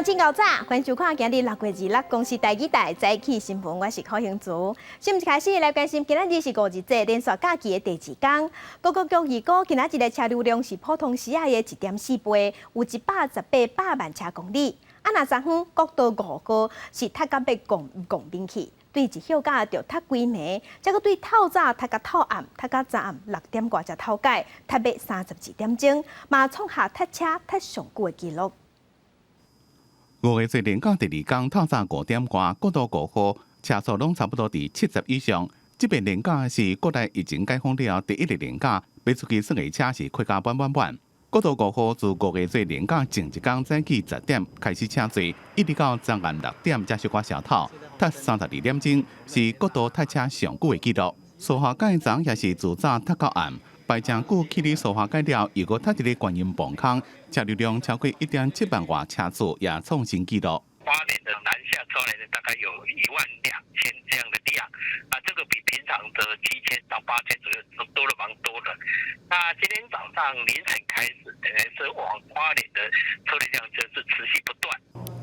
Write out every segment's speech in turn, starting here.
请到早，欢迎收看今日6月26公司第2台早起新闻，我是柯兴竹。新闻一开始来关心，今仔日是5日节连续假期的第2天。高速局预估，今仔日的车流量是普通时啊的1.4倍，有118万车公里。啊，那昨昏国道5号是塌到要拱边去，对一休假就塌几暝，再搁对透早塌到透暗，塌到昨暗6点多才透解，塌到32点钟，嘛创下塌车塌上久的纪录。5月节连假第2天，透早5点外，国道5号车速拢差不多伫70以上。这边连假是国内疫情解封了第1日连假，卖出去算的车是开甲满。国道5号自5月节连假前一天早起10点开始车多，一直到昨暗6点才小可消透，塌32点钟是国道塌车上久的纪录。苏花街昨也是自早塌到暗。排正久去哩苏花街了，又搁塌一个观音棚坑，车流量超过1.7万外车次，也创新纪录。花莲的南下出来的大概有12000这样的量，这个比平常的7000到8000左右多了蛮多的。那今天早上凌晨开始，等于是往花莲的车流量就是持续不断。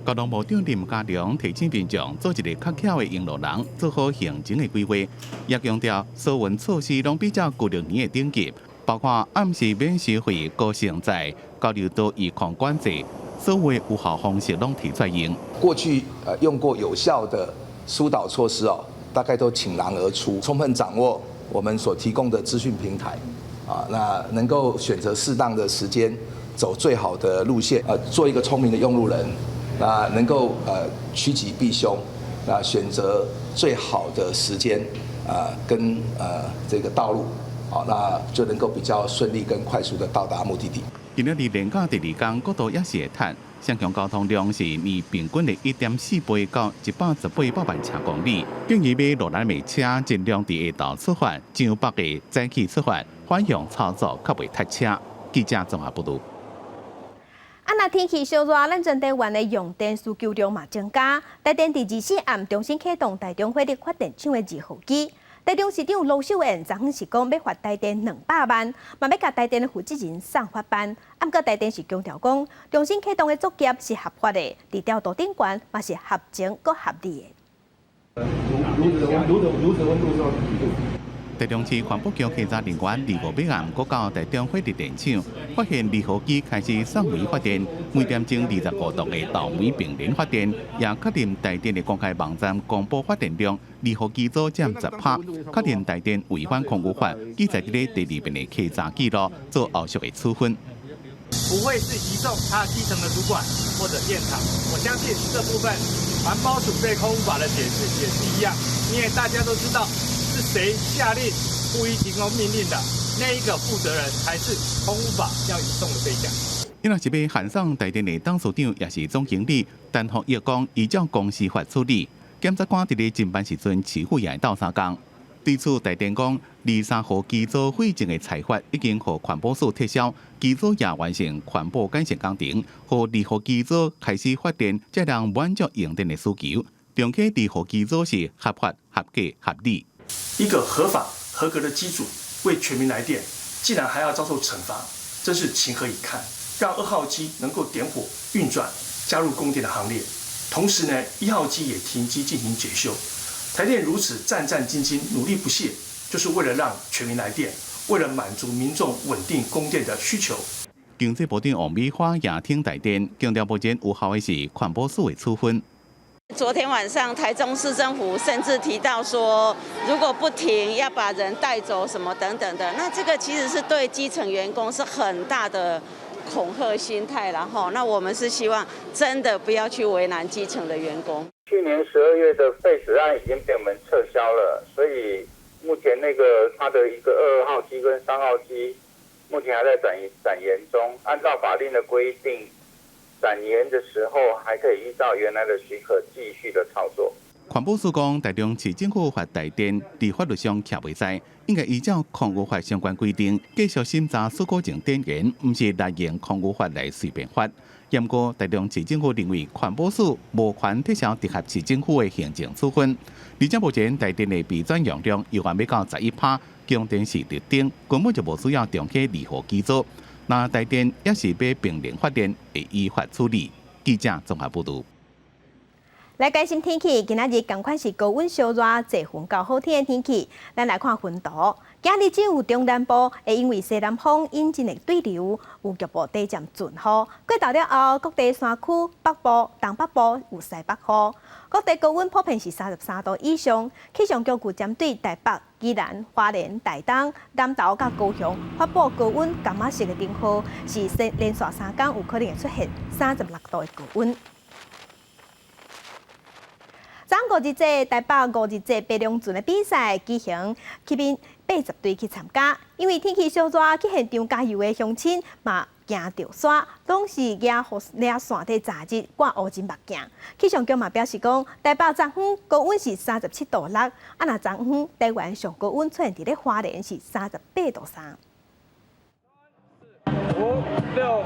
交通部长林佳龙提醒民众做一个较巧的用路人，做好行程的规划，也强调所有措施拢比照旧历年的顶级，包括暗时免收费、高承载、交流道预控管制，所有有效方式拢提出用。过去用过有效的疏导措施大概都倾囊而出，充分掌握我们所提供的资讯平台，那能够选择适当的时间，走最好的路线，做一个聪明的用路人。那能够趋吉避凶，选择最好的时间跟这个道路，那就能够比较顺利跟快速的到达目的地。今日连假第2天，国道也是会塌，双向交通量是以平均的1.4倍到118万车公里。建议买落来的车尽量伫下昼出发，上北的早起出发，反向操作，较袂塌车。记者综合报道。那天气烧热，咱全台湾的用电需求量嘛增加。台电第24暗重新启动台中火力发电厂的2号机。台中市长卢秀燕昨昏是讲要发台电200万，嘛要甲台电的负责人送发班。不过台电是强调讲，重新启动的作业是合法的，地调度顶悬嘛是合情佮合理的。炉子温度是要几度？台中市环保局稽查人员2号暗，搁到台中火力电厂，发现2号机开始送煤发电，每点钟25度的豆煤并联发电，也确认台电的公开网站公布发电量，2号机组占10%，确认台电违反空污法，记载伫咧第2遍的稽查记录，做后续的处分。不会是移送他基层的主管或者现场，我相信这部分环保署对空污法的解释也是一样，因为大家都知道。是谁下令故意提供命令的？那一个负责人才是空污法要移送的对象。伊若是要函送台电的董事长，也是总经理，但服业讲依照公司法处理。检察官伫咧侦办时阵，持续也斗3工。对此，台电讲，23号机组废证的裁罚已经互环保署撤销，机组也完成环保改善工程，互2号机组开始发电，才能满足用电的需求。重启2号机组是合法、合格、合理。一个合法合格的机组为全民来电，竟然还要遭受惩罚，真是情何以堪！让2号机能够点火运转，加入供电的行列。同时呢，1号机也停机进行检修。台电如此战战兢兢、努力不懈，就是为了让全民来电，为了满足民众稳定供电的需求。经济部长王美花也挺台电，强调目前有效的是环保署的处分。昨天晚上，台中市政府甚至提到说，如果不停，要把人带走什么等等的。那这个其实是对基层员工是很大的恐吓心态，然后，那我们是希望真的不要去为难基层的员工。去年12月的废止案已经被我们撤销了，所以目前那个它的一个2号机跟3号机，目前还在展延中。按照法令的规定。展延的时候，还可以依照原来的许可继续的操作。环保署讲，台中市政府发台电，伫法律上徛袂使，应该依照空污法相关规定，继续审查许可证电源，毋是来用空污法来随便发。不过，台中市政府认为环保署无权撤销直辖市政府的行政处分。而且目前台电的备转用量又还要到11%，供电是绿灯，根本就无需要重启2号机组。那台电也是要并联发电，会依法处理。记者综合报道。来关心天气，今仔日同款是高温小热，侪云到好天的天气。咱来看云图，今日只有中南部会因为西南风引进的对流，有局部地渐阵雨。过昼了后，各地山区、北部、东北部有西北风。各地高温普遍是33度以上。气象局有针对台北、宜兰、花莲、台东、南投甲高雄发布高温感冒式的警号，是连续3天有可能会出现36度的高温。昨5日这台北5日这白龙船的比赛举行，吸引80队去参加。因为天气小热，去现场加油的乡亲嘛惊着沙，拢是抓线底杂日挂乌金目镜。气象局嘛表示讲，台北昨昏高温是37度6，若昨昏台湾上高温出现伫咧花莲是38度3。5、6、7、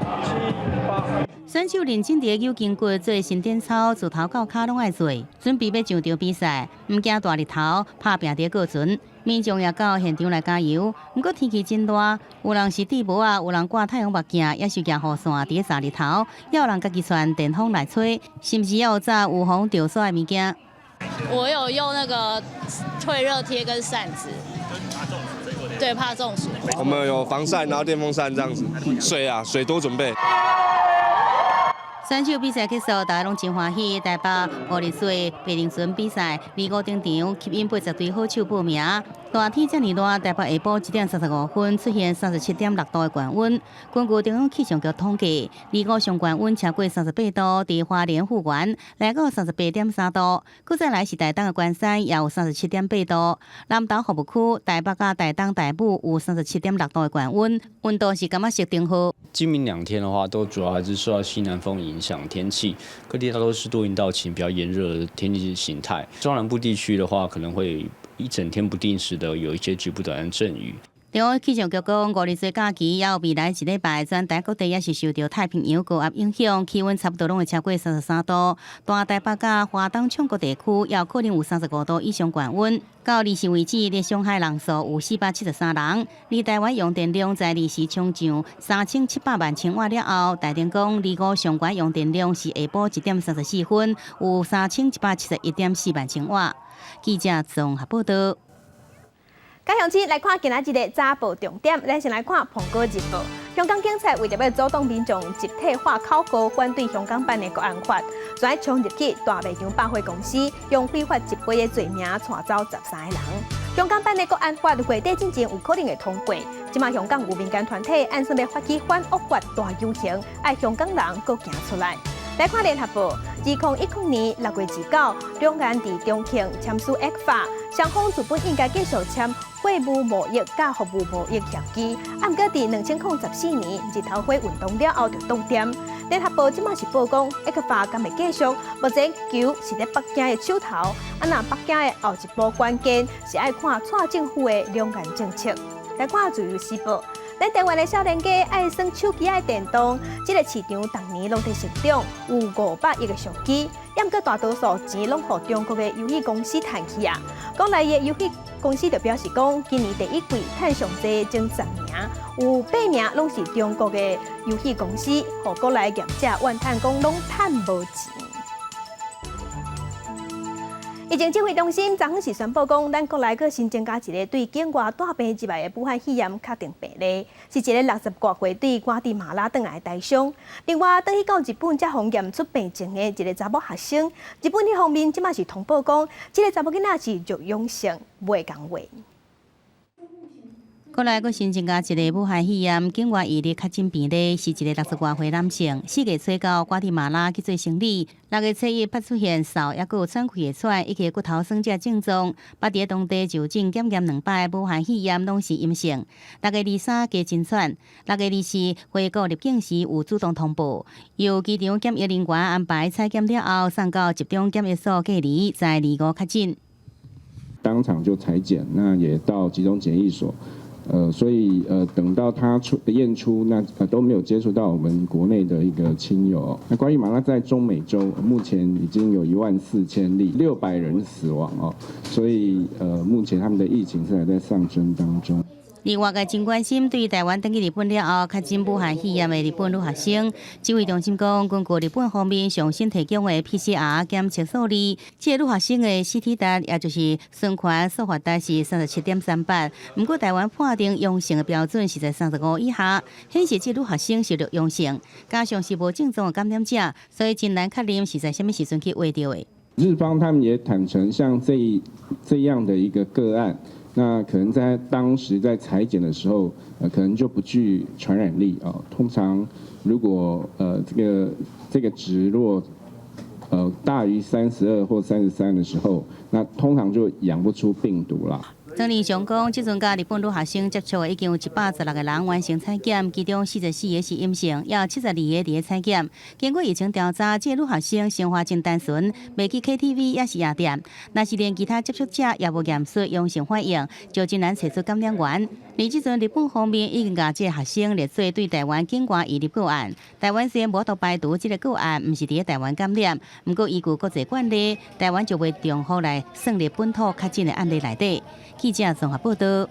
8。选手认真地扭筋骨做伸展操，自头到脚拢爱做，准备要上场比赛，唔惊大日头，拍拼伫过船。民众也到现场来加油。不过天气真热，有人是戴帽啊，有人挂太阳目镜，也是举雨伞伫晒日头，也有人家己穿电风来吹，是不是也有早有风着伞的物件？我有用那个退热贴跟扇子。对，怕中暑。我们有防晒，然后电风扇这样子。水多准备。选手比赛结束，大家拢真欢喜。台北5日水白龙船比赛25登场，吸引80队好手报名。大天这么热，台北下晡1点35分出现37.6度的高温。根据中央气象局统计，25上高温超过38度，伫花莲富原来到38.3度。搁再来是台东的关山也有37.8度。南投服务区台北甲台东台埔有37.6度的高温，温度是感觉适定好。今明2天的话，都主要还是受到西南风影响，天气各地它都是多云到晴，比较炎热的天气形态。中南部地区的话，可能会一整天不定时的有一些局部短暂阵雨。中央气象局讲，5日节假期也有未来1礼拜，全台各地也是受到太平洋高压影响，气温差不多拢会超过33度。大台北甲华东全国地区也有可能有35度以上高温。到20时为止，咧上海人数有473人，离台湾用电量在20时冲上3700万千瓦了后，台电讲25上悬用电量是下晡1点34分，有3171.4万千瓦。记者综合报道。高雄市来看今仔日的早报重点，咱先来看澎湖日报。香港警察为着要阻挡民众集体化考核，反对香港版的国安法，就喺冲入去大卖场百货公司，用非法集会的罪名带走13个人。香港版的国安法月底之前有可能会通过，即马香港有民间团体按算要发起反恶法大游行，爱香港人搁行出来。来看联合报，2019年6月29，两岸伫中庆签署 ECFA， 双方原本应该继续签货物贸易甲服务贸易协议，啊，毋过伫2014年日头花运动了后就冻点。联合报即马是报讲 ECFA 敢会继续，目前球是伫北京的手头，啊，那北京的后一步关键是爱看蔡政府的两岸政策。来看自由时报。咱台湾的少年家爱耍手机爱电动，这个市场逐年拢在成长，有500亿的商机。也毋过大多数钱拢互中国的游戏公司赚去啊。国内的游戏公司就表示讲，今年第1季赚上济前10名，有8名拢是中国的游戏公司，互国内业者怨叹讲拢赚无钱。疫情指挥中心昨昏是宣布讲，咱国内阁新增加一个对境外带病入来的武汉肺炎确定病例，是一个60多岁对瓜地马拉回来的台商。另外，倒去到日本才检验出病症的一个查某学生，日本迄方面即马是通报讲，这个查某囡仔是弱阳性，袂讲话。国内阁新增加一个武汉肺炎境外移入确诊病例，是一个60多岁男性，4月初到瓜地马拉去做生理，6月初一发出现嗽，也佫有喘气的喘，以及骨头酸这症状，捌伫当地就诊检验2摆，武汉肺炎拢是阴性。6月23加诊喘，6月24回国入境时有主动通报，由机场检疫人员安排采检了后，送到集中检疫所隔离，在25确诊。当场就采检，那也到集中检疫所。所以等到他验出，那都没有接触到我们国内的一个亲友。那瓜地马拉在中美洲目前已经有14000例，600人死亡哦，所以目前他们的疫情是还在上升当中。另外，真关心对台湾登记日本了后，确诊武汉肺炎的日本女学生，指挥中心讲，根据日本方面上新提供的 PCR 检测数字，这个女学生的 CT 值也就是酸醛素化值是37.38，不过台湾判定阳性的标准是在35以下，显示这女学生是阳性，加上是无症状的感染者，所以真难确认是在什么时阵去画到的。日方他们也坦诚，像这样的一个个案。那可能在当时在采检的时候，可能就不具传染力啊。通常如果这个值若大于32或33的时候，那通常就养不出病毒啦。当年上讲，即阵甲日本女学生接触的已经有116个人完成采检，其中44个是阴性，也有72个伫咧采检。经过疫情调查，这个女学生生活真单纯，袂去 KTV 也是夜店。若是连其他接触者也无验出阳性反应，就真难找出感染源。而即阵日本方面已经把这个学生列做对台湾境外移入个案。台湾虽然无度排除这个个案毋是伫咧台湾感染，不过依据国际惯例，台湾就会重复来算入本土确诊的案例内底。记者综合报道。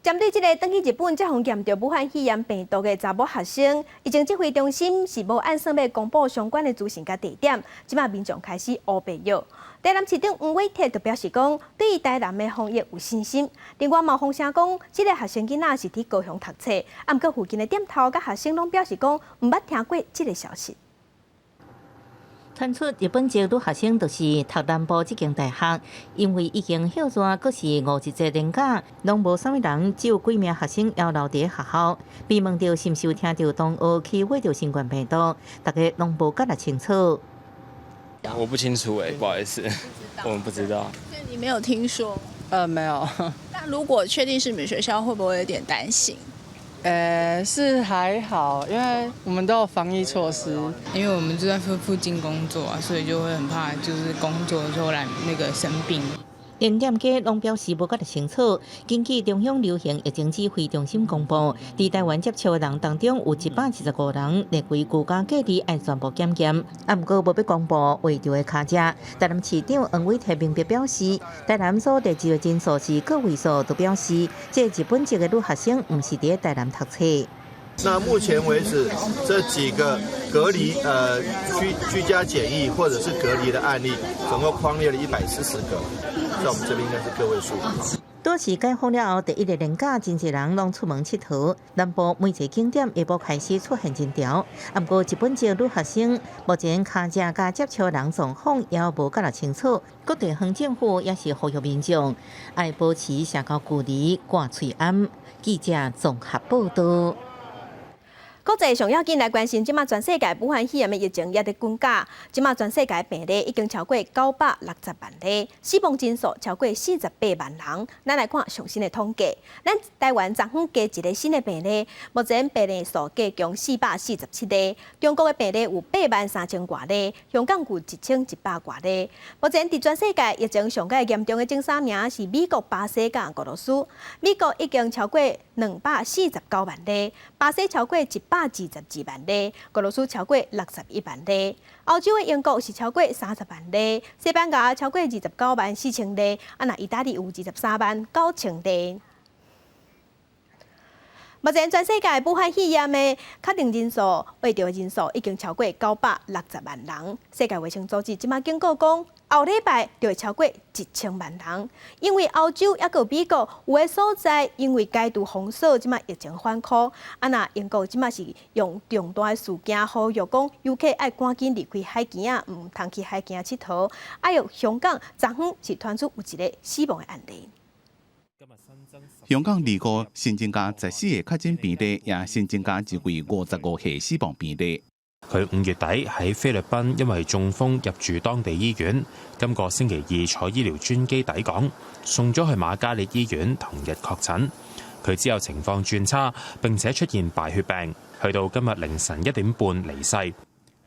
针对这个登去日本接获验到武汉肺炎病毒的查某学生，疫情指挥中心是无按算要公布相关的资讯甲地点，即马民众开始乌白药。台南市长黄伟哲就表示讲，对于台南的防疫有信心。另外，嘛风声讲，这个学生囡仔是伫高雄读册，啊，毋过附近的店头甲学生拢表示讲，毋捌听过这个消息。传出日本籍女学生就是读南部这间大学，因为已经休转，阁是51节年假，拢无啥物人，只有几名学生要留伫学校。被问到是毋是有听到同学去挖到新冠病毒，大家拢无解得清楚。我不清楚不好意思，我们不知道。所以你没有听说？没有。那如果确定是你们学校，会不会有点担心？是还好，因为我们都有防疫措施。因为我们就在附近工作啊，所以就会很怕，就是工作的时候来生病。连店家拢表示无解得清楚。根据中央流行疫情指挥中心公布，伫台湾接触的人当中有125人列为居家隔离，爱全部检验。啊，不过无要公布画着的卡者。台南市长黄伟哲明白表示，台南所地址的人数是个位数，都表示这日本籍的女学生毋是伫台南读册。那目前为止，这几个隔离居家检疫或者是隔离的案例，总共匡列了140个，在我们这边应该是个位数。都市解封了后，第一日年假，真侪人拢出门佚佗。南部每一个景点下晡开始出现人潮，啊，不过日本籍女学生目前卡车甲接触人状况也无解得清楚。各地方政府也是呼吁民众爱保持社交距离，挂喙安。记者综合报道。国际上要紧来关心，即马全世界武汉肺炎的疫情也在增加。即马全世界病例已经超过960万例，死亡人数超过48万人。咱来看上新的统计，咱台湾昨昏加一个新的病例，目前病例数加共447例。中国的病例有83000多例，香港有1100多例。目前伫全世界疫情上界严重的前3名是美国、巴西甲俄罗斯。美国已经超过249万例，巴西超过122万例，俄罗斯超过61万例，欧洲的英国是超过30万例，西班牙超过29万4千例，那意大利有23万9千例。目前全世界武汉肺炎的确定人数、患着人数已经超过960万人。世界卫生组织即马警告讲，后礼拜就会超过1000万人。因为欧洲也有美国有的所在，因为解除封锁，即马疫情反复。那英国即马是用重大的事件呼吁讲，游客爱赶紧离开海边啊，唔通去海边佚佗。有香港昨昏是传出有一个死亡的案例。香港2个新增加14个确诊病例，也新增加一位55歲死亡病例。佢5月底喺菲律賓因為中風入住當地醫院，今個星期2坐醫療專機抵港，送咗去瑪嘉烈醫院，同日確診。佢之後情況轉差，並且出現敗血病，去到今日凌晨1點半離世。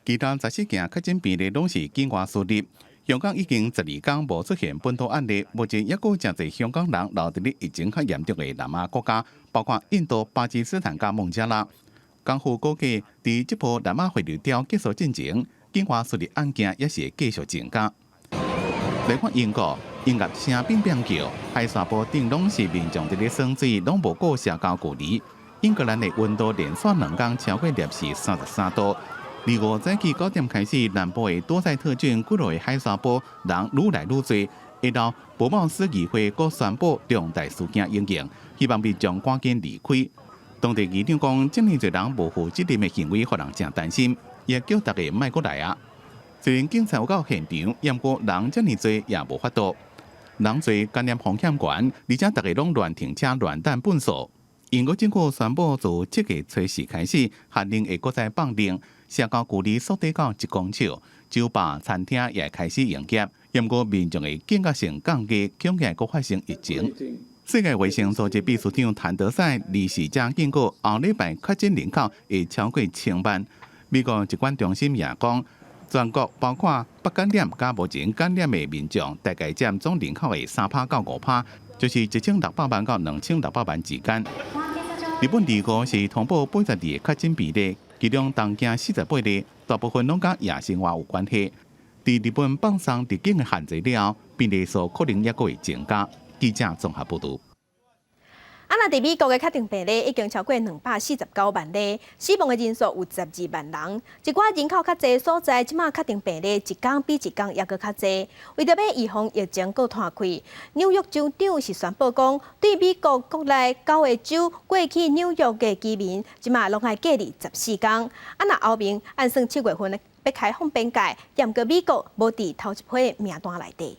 其他14件確診病例攏是境外輸入。香港已經12天無出現本土案例，目前也有真濟香港人留伫咧疫情較嚴重嘅南亞國家，包括印度、巴基斯坦甲孟加拉。港府估計，佇這波南亞回流潮結束進前，境外輸入案件也是繼續增加。嚟看英國，音乐声乒乒叫，海沙坡顶拢是民众伫咧耍水，拢无顾社交距离。英格兰的温度连续2天超过摄氏33度。2号早起9点开始，南部的多塞特郡几落的海沙坡人愈来愈多。一到博茂斯议会阁宣布重大事件应验，希望民众赶紧离开。当地议长讲，这么多人无负责任的行为，互人真担心，也叫大家莫过来啊。虽然警察有到现场，不过人这么多也无法度。人多感染风险高，而且大家拢乱停车、乱弹粪扫。英国政府宣布，自7月初4开始，下令会搁再放令，社交距离缩短到1公尺，酒吧、餐厅也开始营业。不过民众的警觉性降低，恐惊会发生疫情。世界卫生组织秘书长谭德赛24日警告，后礼拜确诊人口会超过1000万。美国疾管中心也讲，全国包括不感染加无前感染的民众，大概占总人口的3%到5%，就是1600万到2600万之间。日本2号是通报82个确诊比例，其中东京48例，大部分拢甲夜生活有关系。在日本放松入境的限制了后，比例数可能也会增加。记者综合报道。那伫美国的确诊病例已经超过249万例，死亡的人数有12万人。一寡人口较侪所在，即马确诊病例一天比一天也搁较侪。为着要预防疫情搁摊开，纽约州长是宣布讲，对美国国内9个州过去纽约的居民，即马拢爱隔离14天。那后面按算7月份要开放边界，验过美国无伫头一批名单内底。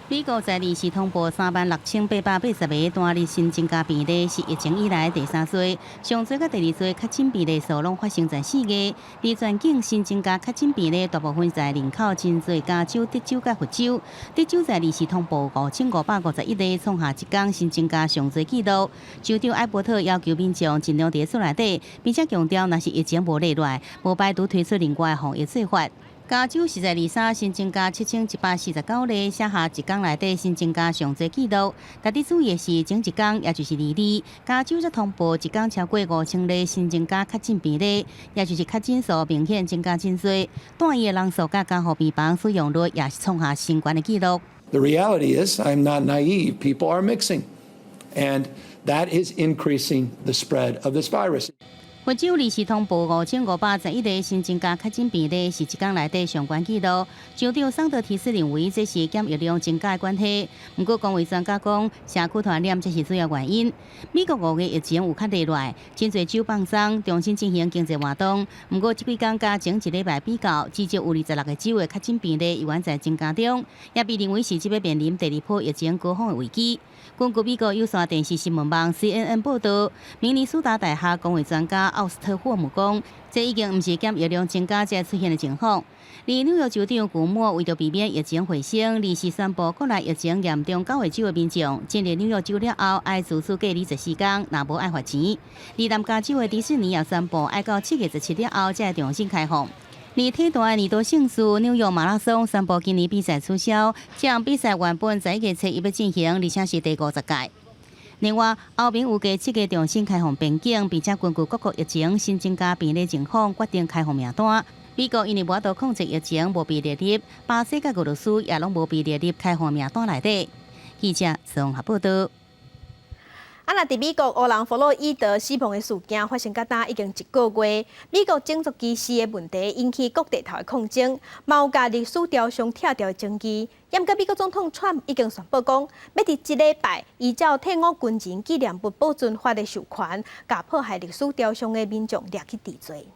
美国在2时通报36880个单日新增加病例，是疫情以来第3岁，上最甲第2岁确诊病例数拢发生在4月。而全境新增加确诊病例大部分在人口真侪加州、德州甲佛州。德州在2时通报5551例，创下一天新增加上侪纪录。州长艾伯特要求民众尽量伫厝内底，并且强调，若是疫情无例外，无排除推出另外防疫做法。加州是在23新增加7149例，写下一天内底新增加上侪纪录。特别注意的是，前一天也就是2日，加州则通报一天超过5000例新增加确诊病例，也就是确诊数明显增加真多。单医的人数甲加护病房使用率也是创下新高的纪录。The reality is, I'm not naive. People are mixing, and that is increasing the spread of this virus. 佛州2时通报5521例新增加确诊病例，是一天内底上悬纪录。州长桑德提斯认为这是检疫量增加的关系，不过公卫专家讲，社区传染这是主要原因。美国5月疫情有较例外，真侪州放松，重新进行经济活动。不过这几天甲前一礼拜比较，至少有26个州的确诊病例依然在增加中，也被认为是即要面临第2波疫情高峰的危机。根据美国有线电视新闻网 CNN 报道，明尼苏达大学公卫专家奥斯特霍姆讲，这已经不是检疫量增加才出现的情况。而纽约州长古默为着避免疫情回升，2时宣布国内疫情严重9个州的民众进入纽约州了后，爱自主隔离14天，若无爱罚钱。而南加州的迪士尼也宣布，爱到7月17日后才重新开放。而体大的年度盛事纽约马拉松宣布今年比赛取消，这项比赛原本在1月初1要进行，而且是第50届。另外，后面有加7月重新开放边境，并且根据各国疫情新增加病例情况，决定开放名单。美国因为无法度控制疫情，无被列入；巴西甲俄罗斯也拢无被列入开放名单内底。记者综合报道。那伫美国欧朗弗洛伊德死亡的事件发生到今已经1个月，美国种族歧视的问题引起各地头的抗争，有甲历史雕像拆掉的争议。严格美国总统川普已经宣布讲，要伫1礼拜依照退伍军人纪念日保存法的授权，甲迫害历史雕像的民众抓去治罪。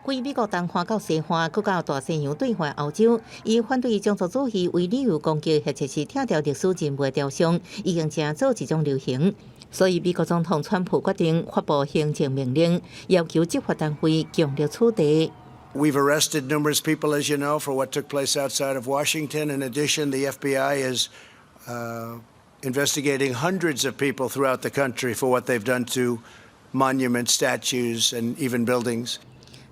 规美国东化到西化，搁到大西洋对换欧洲，以反对种族主义为理由攻击或者是拆掉历史人物的雕像，已经成做一种流行。所以，美国总统川普决定发布行政命令，要求执法单位强力处理。We've arrested numerous people, as you know, for what took place outside of Washington. In addition, the FBI is investigating hundreds of people throughout the country for what they've done to monuments, statues, and even buildings.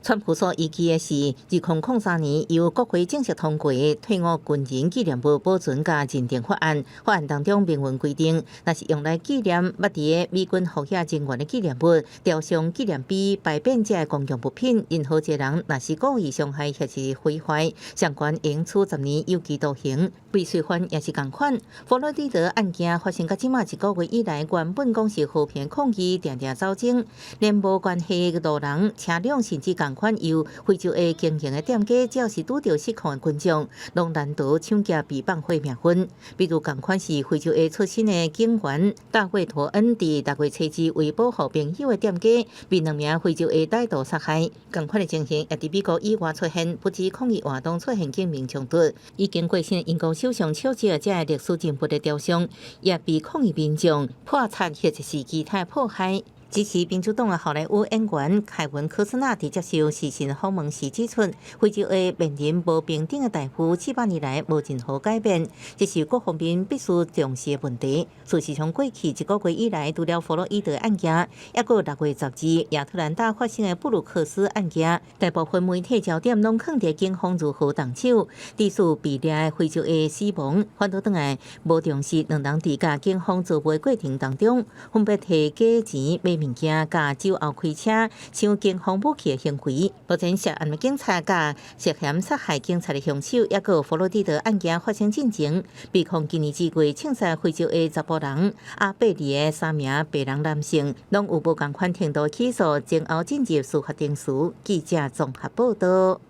川普所依据的是2003年由国会正式通过的退伍军人纪念物保存甲认定法案。法案当中明文规定，若是用来纪念捌伫美军服役人员的纪念物、雕像、纪念碑、牌匾者的公用物品，任何一个人若是故意伤害或是毁坏，相关应处10年有期徒刑。未遂犯也是同款。佛罗里达案件发生到即马1个月以来，原本讲是和平抗议，定定走警，连无关系的路人、车辆，甚至同款由非洲的经营的店家，只要是拄到失控的群众，拢难逃抢劫被放火命运。比如同款是非洲的出身的警员大卫托恩，伫6月初之为保护朋友的店家，被2名非洲的歹徒杀害。同款的情形也伫美国以外出现，不止抗议活动出现警民冲突，已经过身的英国首相丘吉尔这历史人物的雕像，也被抗议民众破坏或者是其他迫害。支持民主党的好莱坞演员凯文·科斯纳伫接受时事访问时指出，非洲的面临无平等的大夫700年来无任何改变，这是各方面必须重视的问题。事实上，过去1个月以来，除了弗洛伊德案件，也有6月12日亚特兰大发生的布鲁克斯案件，大部分媒体焦点拢放伫警方如何动手，致使被掠的非洲的死亡，反倒转来无重视2人伫甲警方做媒过程当中，分别摕假钱买物件，甲酒后开车抢警方武器的行为。目前涉案的警察甲涉嫌杀害警察的凶手，也有佛罗里达案件发生进程，被控今年2月枪杀非洲的查甫人阿贝里的3名白人男性，拢有无同款程度起诉，前后进入司法程序。记者综合报道。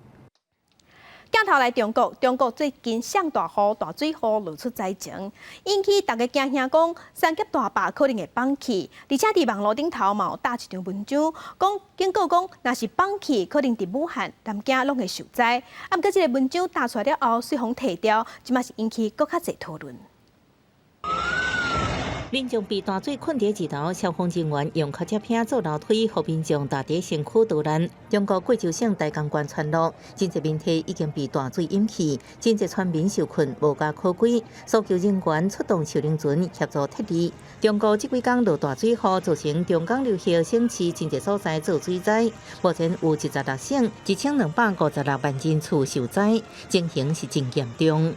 镜头来中国最近上大雨、大水雨露出灾情，引起大家惊吓讲三峡大坝可能会放弃，而且伫网络顶头嘛有打一张文章，警告讲若是放弃，可能伫武汉、南京拢会受灾。啊，毋过这个文章打出来了后，随风退掉，即嘛是引起搁较侪讨论。民众被大水困伫一楼，消防人员用脚车片做楼梯，互民众踏伫身躯逃难。中国贵州省大江县村落，真侪面体已经被大水淹去，真侪村民受困无家可归，搜救人员出动收灵船协助撤离。中国这几天落大水雨，造成中江流域省市真侪所在做水灾，目前有16省1256万人厝受灾，情形是真严重。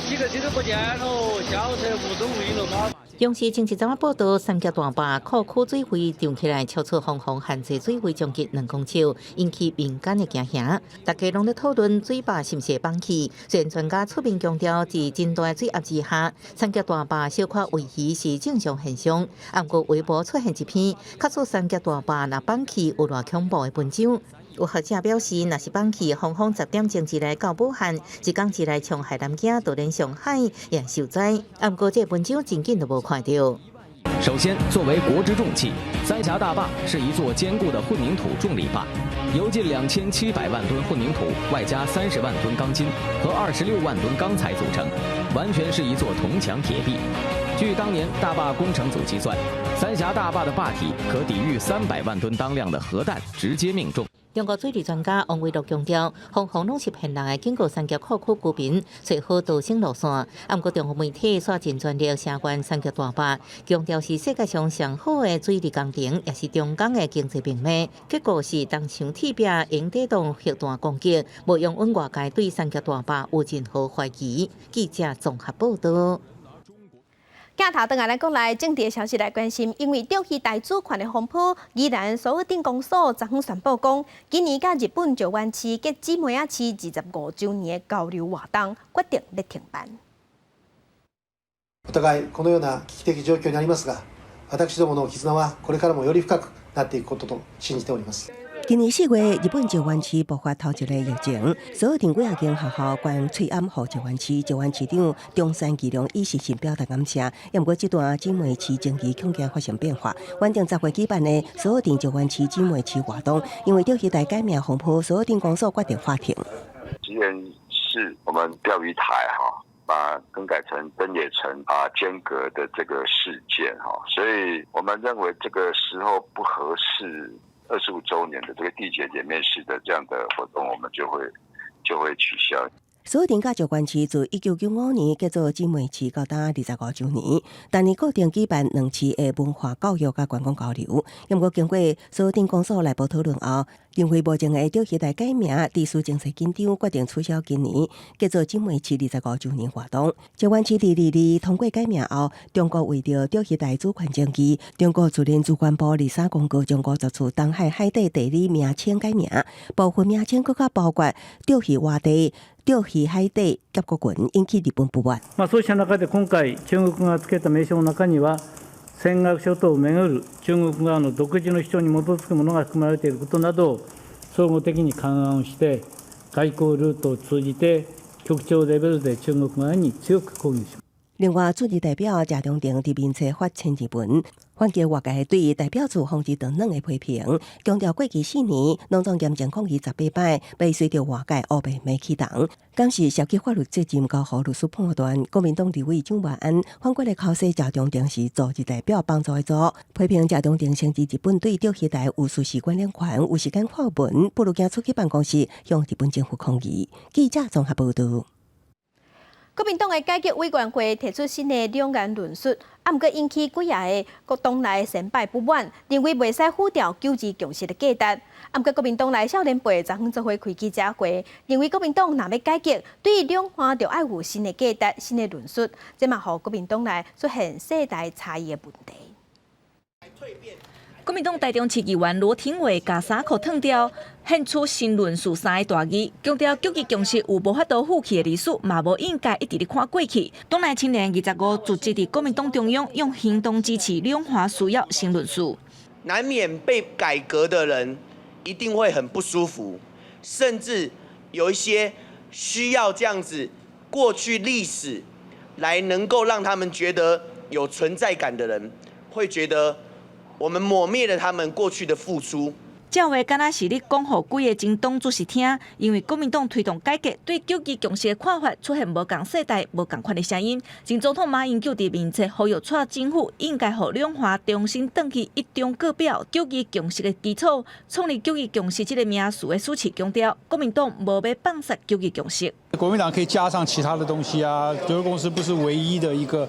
几个车都不见了，小车无踪无影了吗？央视前一早报道，三峡大坝库区水位涨起来，超出防洪限制水位将近2公尺，引起民间的惊吓。大家拢在讨论水坝是不是放弃。虽然专家出面强调，在真大水压之下，三峡大坝小可位移是正常现象。不过微博出现一篇，确说三峡大坝若放弃有偌恐怖的文章。有学者表示，若是放弃，防风10点钟之内到武汉，一天之内从海南京到连上海也受灾。不过这文章真紧都无看到。首先，作为国之重器，三峡大坝是一座坚固的混凝土重力坝，由近2700万吨混凝土外加30万吨钢筋和26万吨钢材组成，完全是一座铜墙铁壁。据当年大坝工程组计算，三峡大坝的坝体可抵御300万吨当量的核弹直接命中。中国水利专家王维禄强调，防洪拢是骗人的，警告三峡库区居民找好逃生路线。不过，中国媒体煞真全力声援三峡大坝，强调是世界上上好的水利工程，也是中港的经济命脉。结果是当墙铁壁用抵挡核弹攻击，无用阮外界对三峡大坝有任何怀疑。记者综合报道。镜头转来讲来，政治消息来关心，因为钓鱼台主权的风波，宜兰所有镇公所昨昏宣布讲，今年甲日本石湾市及姊妹仔市25周年的交流活动，决定要停办。お互いこのような危機的状況にありますが、私どもの絆はこれからもより深くなっていくことと信じております。今年4月，日本石湾市爆发头一个疫情，所有定几啊间学校关催暗予石湾市长中山义良以实心表达感谢。不过，这段姊妹市经济恐惊发生变化，原定10月举办的所有定石湾市姊妹市活动，因为钓鱼台改名风波，所有定公所决定划停。吉原是我们钓鱼台把更改成登野城间隔的这个事件所以我们认为这个时候不合适。25周年的这个缔结姐妹市的这样的活动，我们就会取消。锁定甲石原市自1995年建造姊妹市到达25周年，当年固定举办两市的文化教育甲观光交流。不过经过锁定公所内部讨论后，认为目前的钓鱼台改名地区政策紧张，决定取消今年建造姊妹市25周年活动。石原市2022通过改名后，中国为着钓鱼台主权争议，中国自然资源部23公告将50处东海海底地理名称改名，部分名称更加包括钓鱼洼地。钓魚海底甲國群引起日本不滿。そうした中で今回中国がつけた名称の中には尖閣諸島をめぐる中国側の独自の主張に基づくものが含まれていることなどを総合的に勘案をして外交ルートを通じて局長レベルで中国側に強く抗議します。另外，驻日代表謝長廷伫面冊發千字文，反擊外界對代表處防治等等的批評，強調過去4年攏總嚴正抗議18擺，被隨着外界黑白媒啟動，監視涉及法律責任交予律師判斷。國民黨立委蔣萬安反過來考試謝長廷是駐日代表幫助的組，批評謝長廷甚至日本對釣魚台有事事關聯權，有時間發文，不如驚出去辦公室向日本政府抗議。記者綜合報道。國民黨的改革委員會提出新的兩岸論述，不過引起幾下國黨內成敗不滿，認為袂使廢掉九二共識的價值。不過國民黨內少年輩昨昏做伙開記者會，認為國民黨若要改革，對於兩岸就愛有新的價值、新的論述，這嘛讓國民黨內出現世代差異的問題。國民黨台中市議員羅廷偉把衫褲脫掉，獻出新論述3個大字，強調九二共識有無法度負去的歷史，嘛無應該一直咧看過去。黨內青年25組織佇國民黨中央用行動支持兩岸需要新論述。難免被改革的人一定會很不舒服，甚至有一些需要這樣子過去歷史來能夠讓他們覺得有存在感的人，會覺得我們抹滅了他們過去的付出。這話敢若是咧講予幾個前黨主席聽，因為國民黨推動改革，對九二共識的看法出現無共世代、無共款的聲音。前總統馬英九佇面冊呼籲蔡政府應該予兩岸重新登記一中各表九二共識的基礎，創立九二共識這個名詞的主持強調，國民黨無要放殺九二共識。國民黨可以加上其他的東西啊，九二共識不是唯一的一個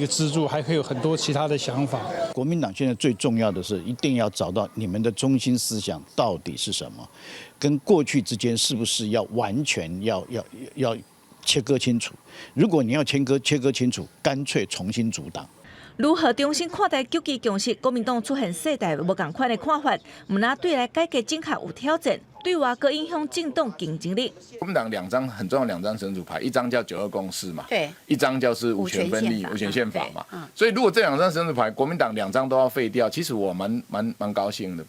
支柱，還可以有很多其他的想法。國民黨現在最重要的是，一定要找到你們的中心思想到底是什麼，跟過去之間是不是要完全要切割清楚？如果你要切割清楚，乾脆重新組黨。如何重新看待九二共識？國民黨出現世代無共款的看法，唔那對來改革正確有挑戰，對外閣影響政黨競爭力。國民黨兩張很重要兩張神主牌，一張叫九二共識嘛，對，一張就是五權分立、五權憲法嘛。所以如果這兩張神主牌，國民黨兩張都要廢掉，其實我蠻高興的，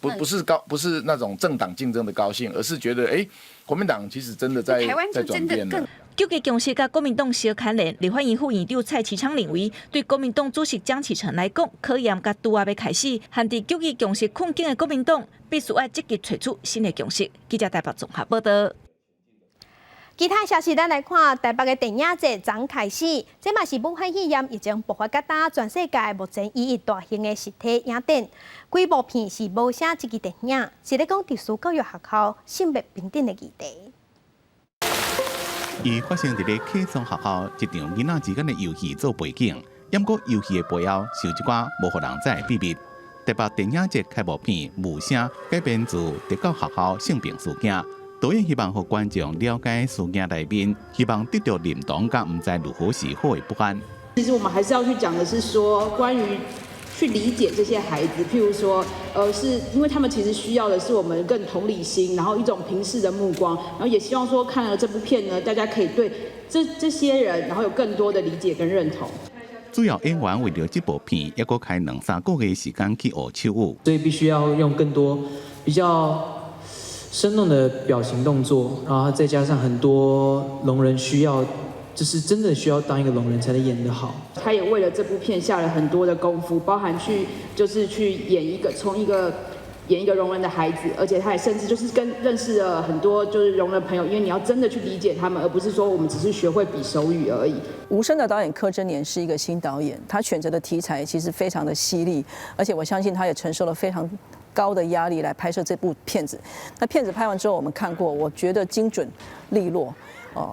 不是那種政黨競爭的高興，而是覺得國民黨其實真的在轉變了。九二共識甲國民黨相牽連，立法院副院長蔡其昌認為，對國民黨主席江啟臣來講，考驗甲拄仔要開始，限佇九二共識困境的國民黨，必須要積極找出新的共識。記者台北綜合報道。其他消息，咱來看台北的電影節昨開始，這嘛是武漢肺炎已經爆發甲打全世界目前唯一大型的實體影展。規部片是無寫這個電影，是咧講特殊教育學校性別平等的議題。伊發生佇咧啟聰學校一場囡仔之間的遊戲做背景，不過遊戲的背後受一寡無互人知的秘密。台北電影節開幕片《無聲》改編自德國學校性平事件，導演希望讓觀眾了解事件內面，希望得到認同，甲唔知如何是好的不安。其實我們還是要去講的是說，關於去理解這些孩子，譬如說，是因為他們其實需要的是我們更同理心，然後一種平視的目光，然後也希望說看了這部片呢，大家可以對這些人，然後有更多的理解跟認同。主要演員為了這部片，一個開2-3個月時間去學手舞，所以必須要用更多比較生動的表情動作，然後再加上很多聾人需要。就是真的需要當一個聾人才能演得好。他也為了這部片下了很多的功夫，包含去演一個聾人的孩子，而且他也甚至就是認識了很多就是聾人朋友，因為你要真的去理解他們，而不是說我們只是學會比手語而已。無聲的導演柯貞年是一個新導演，他選擇的題材其實非常的犀利，而且我相信他也承受了非常高的壓力來拍攝這部片子。那片子拍完之後，我們看過，我覺得精準利落。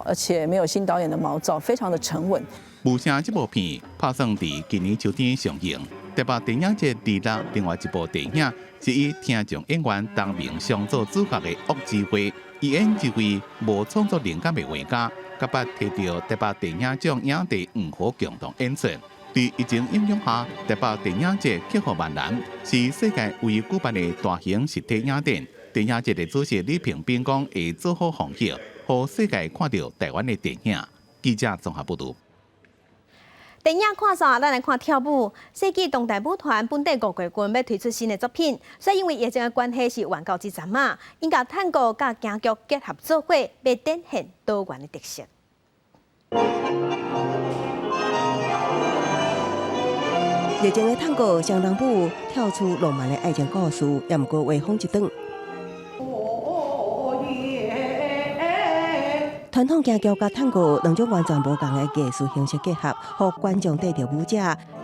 而且没有新导演的毛躁，非常的沉稳。无声这部片拍算伫今年秋天上映。台北电影节第6另外一部电影是以听众演员当明上做主角的恶智慧，以演一位无创作灵感的画家，甲捌摕到台北电影奖影帝黄虎共同演出。在疫情影响下，台北电影节克服万难，是世界唯一举办的大型实体影展。电影节的主席李平斌讲会做好防疫，让世界看到台湾的电影。记者综合报道。电影看煞，咱来看跳舞。世纪当代舞团本地5季军要推出新的作品，所以因为疫情的关系是原告之战嘛，因甲探戈甲京剧结合做伙，要展现多元的特色。热情的探戈相当舞跳出浪漫的爱情故事，也毋过画风一转。传统京剧甲探戈两种完全无同的艺术形式结合，互观众带着舞者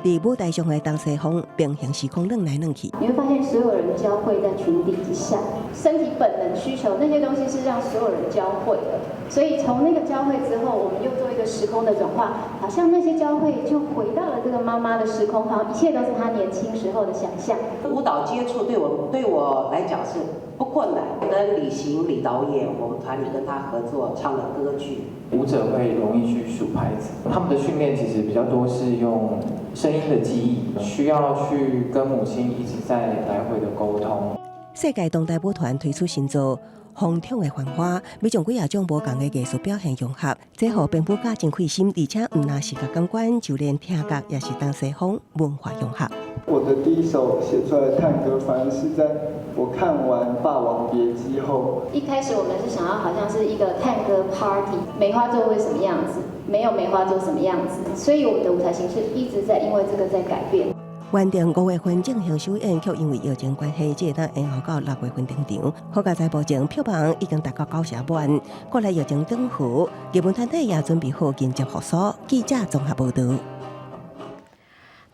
伫舞台上的东西方平行时空扔来扔去。你会发现，所有人交汇在群体之下，身体本能需求那些东西是让所有人交汇的。所以从那个交汇之后，我们又做一个时空的转化，好像那些交汇就回到了这个妈妈的时空，好像一切都是她年轻时候的想象。舞蹈接触对我来讲是不困难。跟李导演，我们团里跟他合作唱的歌剧。舞者会容易去数拍子，他们的训练其实比较多是用声音的记忆，需要去跟母亲一直在来回的沟通。世界当代舞团推出新作。风筒的繁花，要将几种无同的艺术表现融合，这互编舞家真开心，而且唔那视觉感官，就连听觉也是当西方文化融合。我的第一首写出来的探戈，反而是在我看完《霸王别姬》后。一开始我们是想要好像是一个探戈 party， 梅花座会什么样子，没有梅花座什么样子，所以我们的舞台形式一直在因为这个在改变。原定5月份进行首演，却因为疫情关系，只会当延后到6月份登场。好佳在目前票房已经达到90%满，国内疫情登赴，日本团体也准备好迎接复苏。记者综合报道。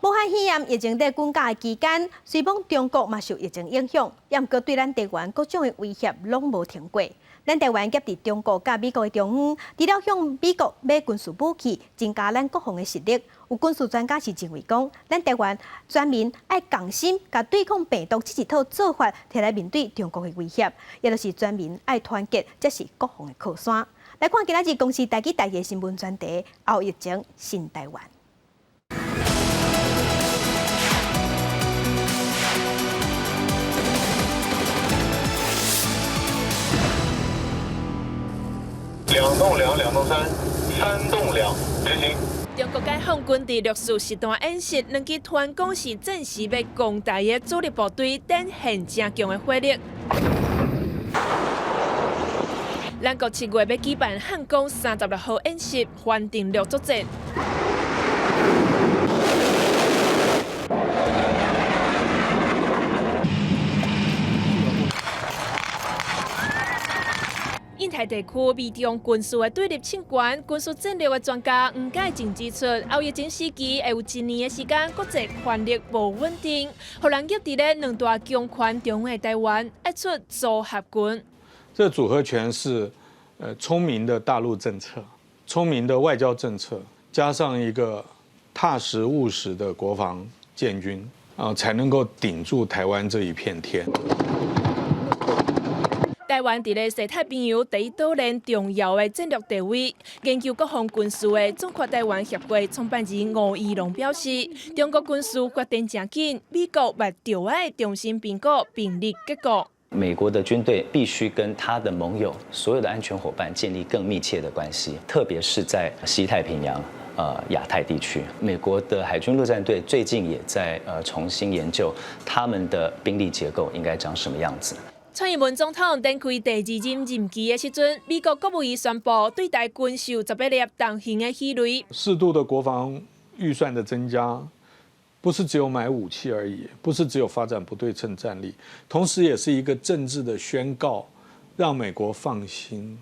武汉肺炎疫情在滚假的期间，虽讲中国嘛受疫情影响，也毋过对咱台湾各种的威胁拢无停过。咱台湾夹伫中国甲美国的中央，除了向美国买军事武器，增加咱国防的实力。有军事专家是认为讲，咱台湾全民爱共心，甲对抗病毒这一套做法，摕来面对中国的威胁，也就是全民爱团结，这是国防的靠山。来看今仔日公司台记的新闻专题，后疫情新台湾。2栋2，2栋3，3栋2，执行。中国解放军第6次实弹演习，两支团讲是暂时要攻台的主力部队，展现正强的火力。咱国7月要举办汉光36号演习，反定陆作战。印太地区面中军事的对立情关，军事战略的专家吴介正指出，后疫情时期会有1年的时间，国际权力无稳定，互人约伫咧两大强权中的台湾，爱出组合拳。这组合拳是聪明的大陆政策、聪明的外交政策，加上一个踏实务实的国防建军才能够顶住台湾这一片天。台湾伫咧西太平洋第一岛链重要的战略地位，研究国防军事的中国台湾协会创办人吴怡龙表示，中国军事发展正紧，美国目就爱重新评估兵力结构。美国的军队必须跟他的盟友、所有的安全伙伴建立更密切的关系，特别是在西太平洋、亚太地区。美国的海军陆战队最近也在重新研究他们的兵力结构应该长什么样子。蔡英文总统展开第2任任期的时阵，美国国务院宣布对台军售18粒重型的鱼雷。适度的国防预算的增加，不是只有买武器而已，不是只有发展不对称战力，同时也是一个政治的宣告，让美国放心，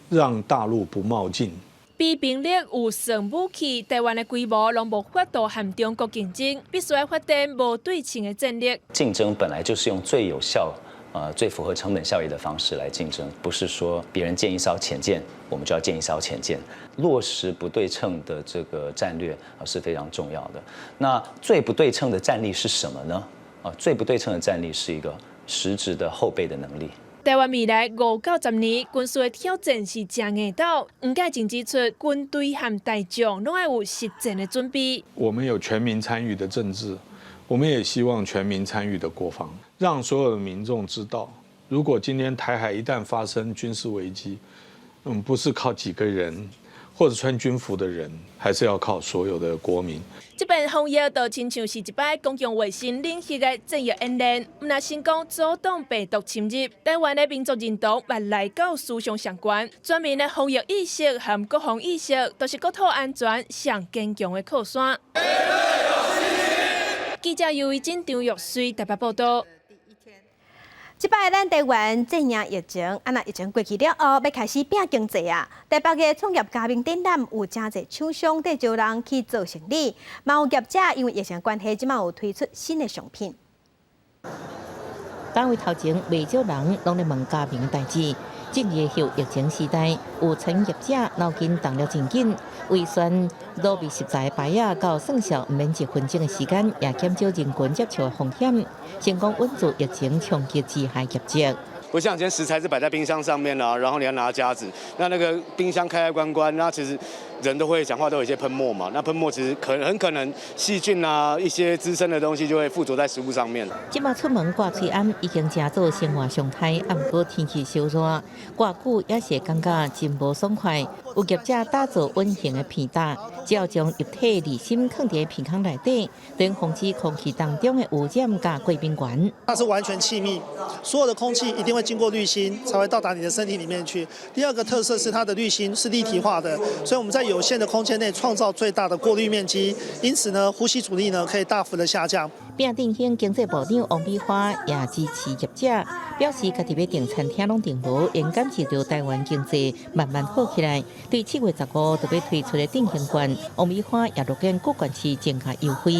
让大陆不冒进。比兵力有算武器，台湾的规模拢无法度和中国竞争，必须要发展无对称的战略。竞争本来就是用最有效最符合成本效益的方式来竞争，不是说别人建一艘潜舰，我们就要建一艘潜舰。落实不对称的这个战略是非常重要的。那最不对称的战力是什么呢？最不对称的战力是一个实质的后备的能力。台湾未来5到10年军事的挑战是真硬道，唔该净指出军队和大将拢要有实战的准备。我们有全民参与的政治，我们也希望全民参与的国防，让所有的民众知道，如果今天台海一旦发生军事危机，不是靠几个人或者穿军服的人，还是要靠所有的国民。这边防疫就亲像是一摆公共卫生领域的战役演练，唔那成功阻挡病毒侵入，台湾的民族认同越来到思想相关，全民的防疫意识和国防意识都是国土安全上坚强的靠山。记者由于真张玉水台北报道。即摆咱台湾正迎疫情，那疫情过去了后，要开始拼经济啊！台北的创业家庭展览有真侪厂商在招人去做生意，嘛有业者因为疫情关系，即马有推出新的商品。单位头前未少人拢咧问家庭的代志。正月后疫情时代，有产业者脑筋动了真紧，为选路边食材摆啊，到算数唔免1分钟的时间，也减少人群接触的风险，成功稳住疫情冲击之下业绩。不像以前食材是摆在冰箱上面啦，然后你要拿夹子，那个冰箱开关，那其实人都会讲话，都有一些喷墨嘛。那喷墨其实很可能细菌啊，一些滋生的东西就会附着在食物上面。即马出门挂喙安已经成做生活常态，啊，不过天气稍热，挂久也是感觉真无爽快。有业者打造稳形的片搭，只要将液体离心放在片孔内底，等防止空气当中的污染甲贵宾源。它是完全气密，所有的空气一定会经过滤芯才会到达你的身体里面去。第二个特色是它的滤芯是立体化的，所以我们在有限的空间内创造最大的过滤面积，因此呢，呼吸阻力呢可以大幅的下降。并定兴经济部长王美花也支持业者，表示家己要订餐厅拢订无，应感受到台湾经济慢慢好起来。对7月15就要推出的定兴券，王美花也乐见各县市增加优惠。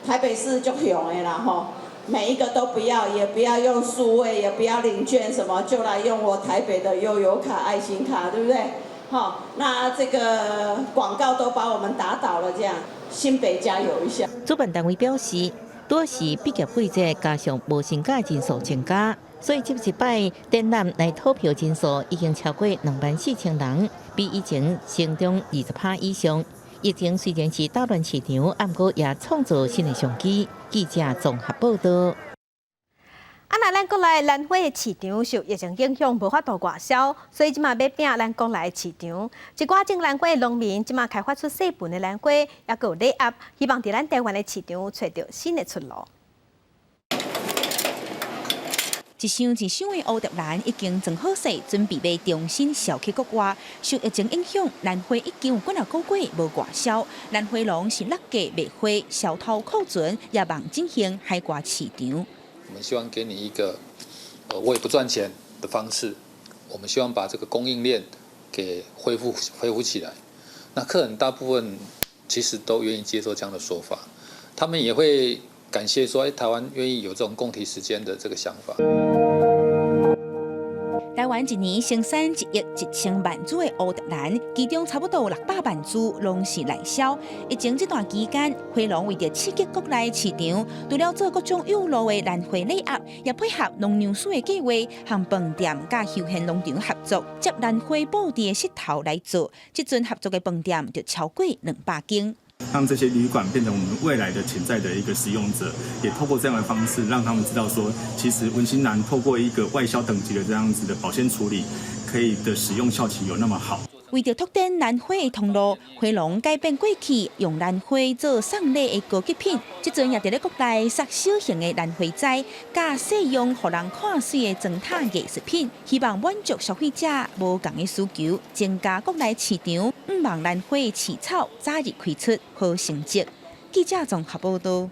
台北市就用的啦吼。每一个都不要，也不要用数位，也不要领券什么，就来用我台北的悠游卡、爱心卡，对不对？好，那这个广告都把我们打倒了，这样新北加油一下。主办单位表示，多是毕业季节加上无薪假人数增加，所以这一摆展览来投票人数已经超过24000人，比以前成长20%以上。疫情虽然是打乱市场，不过也创造新的商机。记者综合报道。那咱国内兰花的市场受疫情影响，无法度外销，所以即马要拼咱国内市场。一寡种兰花的农民即马开发出细份的兰花，也有礼盒，希望伫咱台湾的市场找到新的出路。一箱一箱的乌蝶兰已经装好势，准备要重新销去国外。受疫情影响，兰花已经有几个月无外销，兰花农是落价卖花，销头库存，也望进行海外市场。我们希望给你一个我也不赚钱的方式，我们希望把这个供应链给恢复起来。那客人大部分其实都愿意接受这样的说法，他们也会感谢说，台湾愿意有这种共体时间的这个想法。台湾一年生产1亿1000万株的乌蝶兰，其中差不多600万株拢是内销。疫情这段期间，花农为了刺激国内市场，除了做各种有路的兰花礼盒，也配合农粮署的计划，和饭店甲休闲农场合作，接兰花布地的石头来做。这阵合作的饭店就超过200间。让这些旅馆变成我们未来的潜在的一个使用者，也透过这样的方式，让他们知道说，其实文心兰透过一个外销等级的这样子的保鲜处理，可以的使用效期有那么好。为了拓展兰花的通路，花农改变过去用兰花做送礼的高级品，这阵也伫咧国内撒小型的兰花栽，加使用互人看水的装塔艺术品，希望满足消费者无同的需求，增加国内市场。毋望兰花的起草早日开出好成绩。记者综合报道。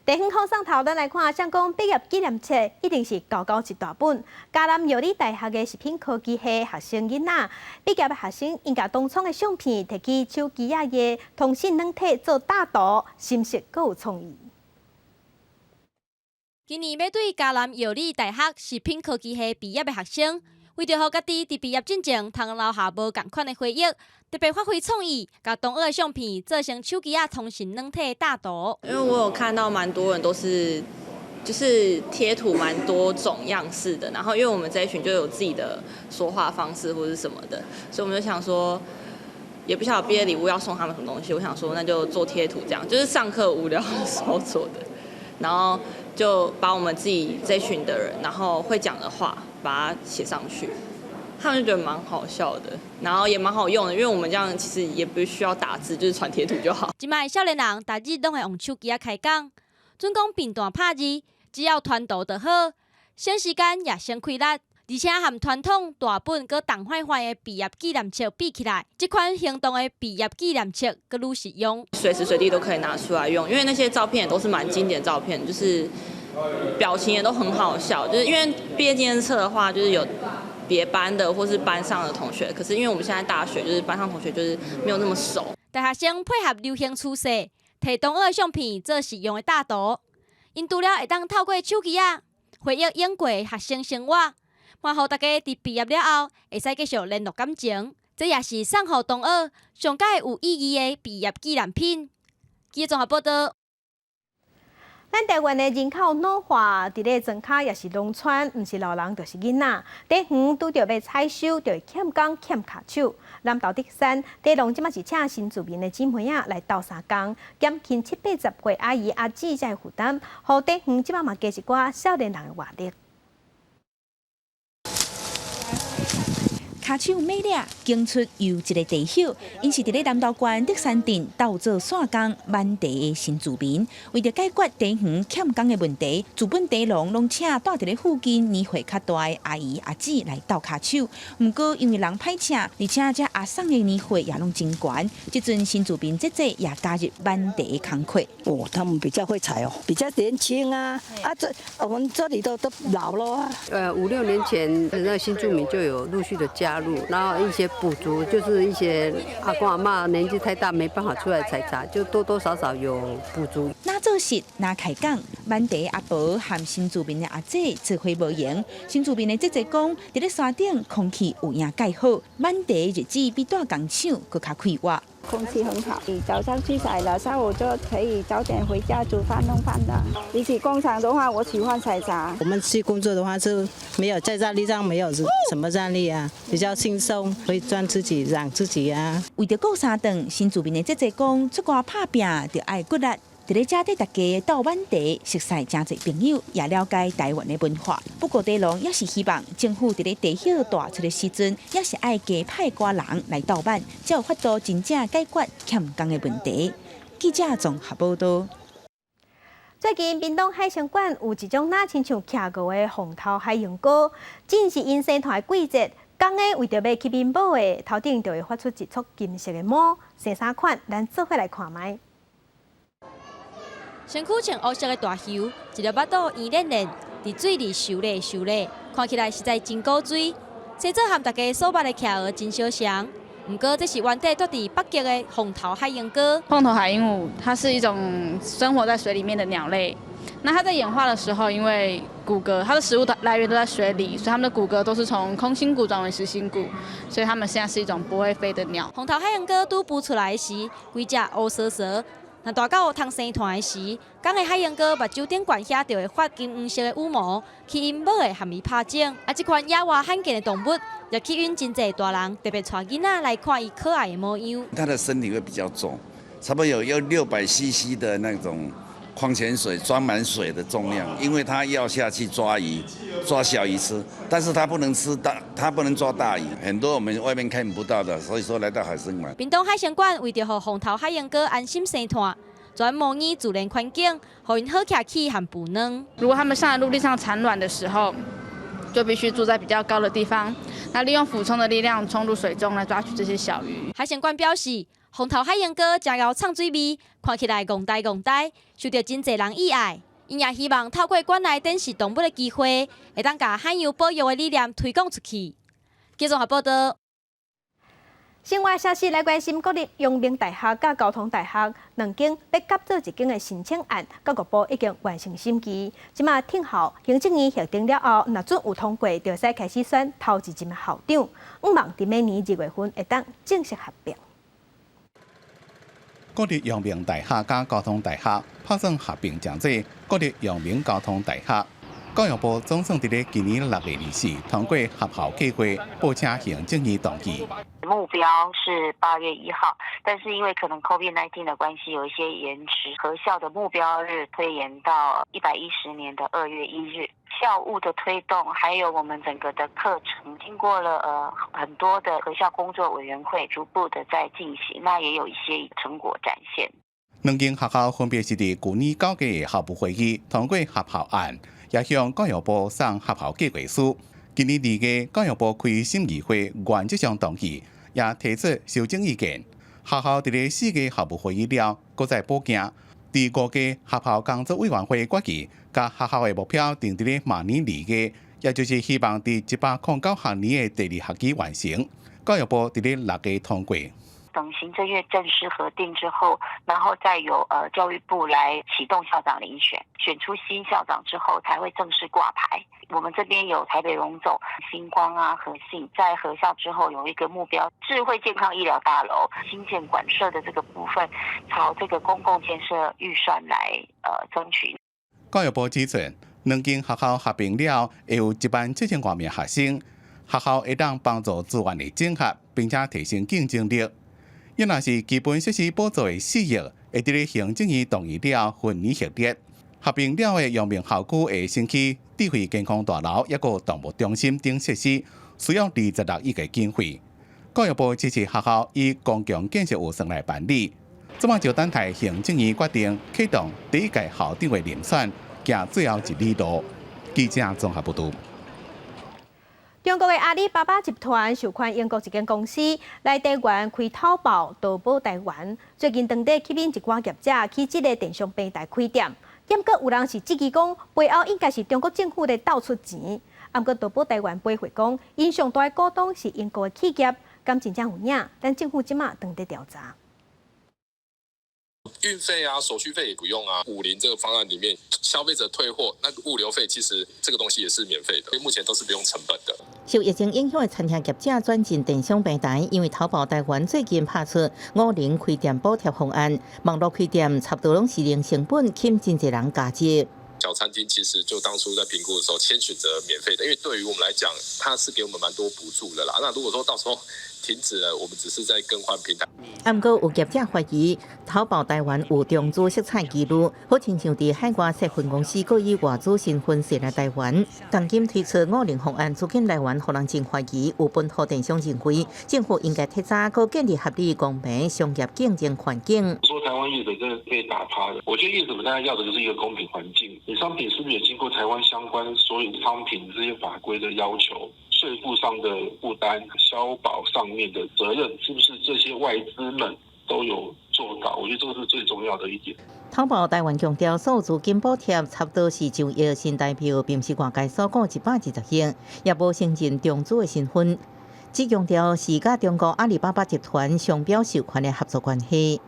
地方好上头，咱来看，像讲毕业纪念册一定是厚厚一大本。嘉南药理大学的食品科技系学生囡仔，毕业的学生应甲当初的相片摕去手机啊的通讯软体做大图，心色阁有创意。今年要对嘉南药理大学食品科技系毕业的学生，为着让家己伫毕业进前通留下无共款的回忆，特别发挥创意，甲同学的相片做成手机通讯软体大图。因为我有看到蛮多人都是就是贴图蛮多种样式的，然后因为我们这一群就有自己的说话方式或是什么的，所以我们就想说，也不晓得毕业礼物要送他们什么东西，我想说那就做贴图这样，就是上课无聊的时候做的，然后就把我们自己这群的人，然后会讲的话把它写上去，他们就觉得蛮好笑的，然后也蛮好用的，因为我们这样其实也不需要打字，就是传贴图就好。即摆少年人逐日拢会用手机开讲，准讲便当拍字，只要传导就好，省时间也省气力。而且和传统大本佮动画化的毕业纪念册比起来，这款行动的毕业纪念册佮愈实用，随时随地都可以拿出来用。因为那些照片也都是蛮经典的照片，就是表情也都很好笑。就是因为毕业纪念册的话，就是有别班的或是班上的同学，可是因为我们现在大学，就是班上同学就是没有那么熟。大学生配合流行趋势，摕同学的相片做实用的大图，因除了会当透过手机回忆演过的学生生活。欢迎大家伫毕业了后，会使继续联络感情，这也是送予同学上界有意义的毕业纪念品。记者综合报道。咱台湾的人口老化，伫咧庄脚也是农村，毋是老人就是囡仔。地园拄着要采收，就会欠工欠脚手。南投竹山地农即马是请新住民的姊妹来斗相共，减轻70-80岁阿姨阿姊才负担，互地园即马嘛加一寡少年人的活力。脚手美丽，经出又一个地秀，因是伫咧南投县竹山镇斗做线工满地的新住民，为着解决地园欠工的问题，资本地农拢请住伫咧附近年岁较大的阿姨阿姊来斗脚手。毋过因为人歹请，而且这阿送的年岁也拢真悬，即阵新住民姐也加入满地的工课。哦，他们比较会采哦，比较年轻啊。我们这里都老了啊。5-6年前，那新住民就有陆续的加入，然后一些补足，就是一些阿公阿嬷年纪太大没办法出来采茶，就多多少少有补足。那做事那开讲，满地阿婆和新住民的阿姐指挥无言。新住民的姐姐讲，伫咧山顶空气有影介好，满地日子比大工厂更较快活。空气很好，你早上去采了，下午就可以早点回家煮饭弄饭的。比起工厂的话，我喜欢采茶。我们去工作的话是没有在站立上没有什么站立啊，比较轻松，会赚自己养自己啊。为着顾三顿，新住民的姐姐讲，出外打拼就爱骨力。伫咧遮，带大家到满地熟悉真侪朋友，也了解台湾的文化。不过地农也是希望政府伫咧地hiệu大出的时阵，也是爱加派寡人来到满，才有法度真正解决欠工的问题。记者综合报道。最近，屏东海参馆有一种那亲像徛过的红头海洋膏，正是因生团的季节。工个为着要去面保的，头顶就会发出一撮金色的毛，生啥款？咱做伙来看卖。身躯穿黑色的大袖，一条巴肚圆练练，伫水里游咧，看起来实在真古锥。生做和大家所捌的徛鹅真相像，不过这是原地住伫北极的红头海洋蛤。红头海鹦鹉，它是一种生活在水里面的鸟类。那它在演化的时候，因为骨骼，它的食物的来源都在水里，所以它们的骨骼都是从空心骨转为实心骨，所以它们现在是一种不会飞的鸟。红头海洋蛤拄孵出来时，规只乌蛇蛇。那大到通生团的时，港的海洋蛤目睭顶悬遐就会发金黄色的羽毛，去因某的含伊拍种。这款野外罕见的动物，也吸引真侪大人特别带囡仔来看伊可爱的模样。它的身体会比较重，差不多有600cc 的那种矿泉水装满水的重量，因为它要下去抓鱼，抓小鱼吃，但是它不能吃大，它不能抓大鱼，很多我们外面看不到的，所以说来到海参馆。屏东海参馆为着让红头海洋蛤安心生团，专模拟自然环境，让因好徛起和补能。如果它们上来陆地上产卵的时候，就必须住在比较高的地方，那利用俯冲的力量冲入水中来抓取这些小鱼。海参馆表示，红头海洋蛤真有畅水味，看起来戆呆，受到真侪人喜爱。因也希望透过馆内展示动物的机会，会当把海洋保育的理念推广出去。记者报道。另外消息来关心，国立阳明大学甲交通大学两间要合作一间的申请案，教育部已经完成审议。即马听候行政院核定了后，若准有通过，就使开始选头一任的校长。希望伫明年2月份会当正式合并。国立阳明大学甲交通大学拍算合并成做国立阳明交通大学。教育部总算伫咧今年6月24通过合校计划，报请行政院同意。目标是8月1号，但是因为可能 COVID-19 的关系有一些延迟，合校的目标日推延到110年的2月1日。校务的推动，还有我们整个的课程，经过了很多的合校工作委员会逐步的在进行，那也有一些成果展现。两间学校分别是伫去年9月的校部会议通过合校案，也向教育部送合校计划书。今年2月，教育部开审议会，原则上同意，也提出修正意见。学校伫咧4月校部会议了，搁再补件。第5月合校工作委员会决议，甲学校的目标定伫咧明年2月，也就是希望伫109学年的第2学期完成。教育部伫咧6月通过。等行政院正式核定之后，然后再由教育部来启动校长遴选，选出新校长之后才会正式挂牌。我们这边有台北荣总、星光啊、和信，在合校之后有一个目标，智慧健康医疗大楼新建馆舍的这个部分，朝这个公共建设预算来争取。教育部指出，两间学校合并了，会有17000多名学生，学校会当帮助资源的整合，并且提升竞争力。因若是基本设施补助的4亿，会伫咧行政院同意了分年核列。合并了的阳明校区的新区智慧健康大楼，也个动物中心等设施，需要26亿的经费。教育部支持学校以公共建设预算来办理。这么就等待行政院决定启动第一届校长的遴选，行最后一里路。记者综合报道。中国的阿里巴巴集团收款英国一间公司来台湾开淘宝、淘宝台湾。最近当地吸引一寡业者去这个电商平台开店，结果有人是质疑讲背后应该是中国政府在倒出钱。不过淘宝台湾背回讲，因上大的股东是英国的企业，敢真正有影？但政府即马正在调查。运费啊、手续费也不用啊。50这个方案里面，消费者退货，那个物流费其实这个东西也是免费的，所以目前都是不用成本的。受疫情影响的餐厅业者转进电商平台，因为淘宝台湾最近拍出50开店补贴方案，网络开店差不多拢是零成本，吸真侪人加入。小餐厅其实就当初在评估的时候，先选择免费的，因为对于我们来讲，它是给我们蛮多补助的啦。那如果说到时候停止了，我们只是在更换平台。不过有业者怀疑，淘宝台湾有中资色彩记录，好亲像伫海外设分公司，搁以外资身份设来台湾。当今推出50方案，资金来源，互人真怀疑有本土电商认为，政府应该提早搁建立合理公平商业竞争环境。说台湾业者真的被打趴了，我觉得业者们大家要的就是一个公平环境。你商品是不是也经过台湾相关所有商品这些法规的要求？税负上的负担、消保上面的责任，是不是这些外资们都有做到？我觉得这个是最重要的一点。淘宝台湾强调，所有资金补贴差不多是就业新台票，并是外界所讲120亿，也无承认中资的身份。只强调是甲中国阿里巴巴集团商标授权的合作关系。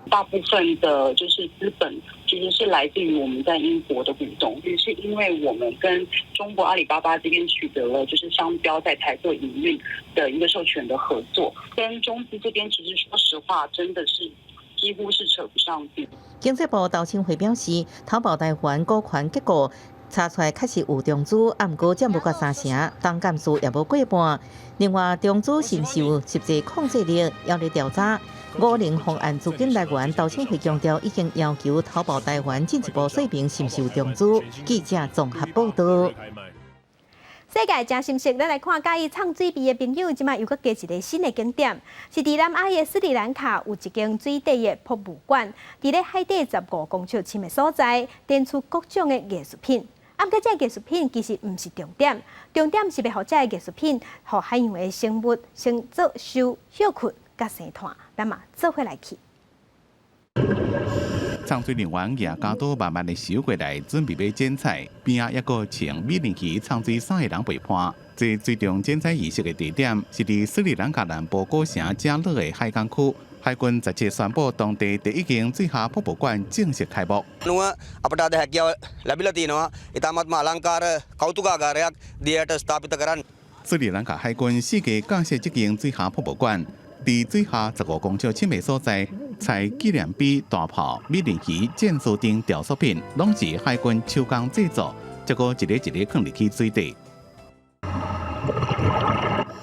大部分的就是资本其实是来自于我们在英国的股东，也是因为我们跟中国阿里巴巴这边取得了就是商标在台做营运的一个授权的合作，跟中资这边其实说实话真的是几乎是扯不上边。经济部投信会表示，淘宝台湾股权结果查出来确实有中资，不过占不过3成，当干数也无过半。另外，中资是受实际控制力要来调查。50方案资金来源，投信会强调已经要求淘宝台湾进一步说明是不是有中资。记者综合报道。世界真心实，咱来看介意唱水味的朋友，即马又搁加一个新的景点，是伫南亚的斯里兰卡有一间水底的博物馆，伫咧海底15公尺深的所在，展出各种的艺术品。不过，这艺术品其实唔是重点，重点是要互这艺术品，互海洋的生物先做受休困甲生团，咱嘛做伙来去。长水人员也加多慢慢的收过来，准备要剪彩。边啊，一个穿美人旗长水衫的人被判。这最终剪彩仪式的地点是伫斯里兰卡南部古城加勒的海港区。海军17宣布，当地第一间水下博物馆正式开幕。斯里兰卡海军世界感谢这间水下博物馆。伫水下15公尺深的所在，采纪念碑、大炮、美人旗、剑士等雕塑品，拢是海军手工制作，结果一个一个放入去水底。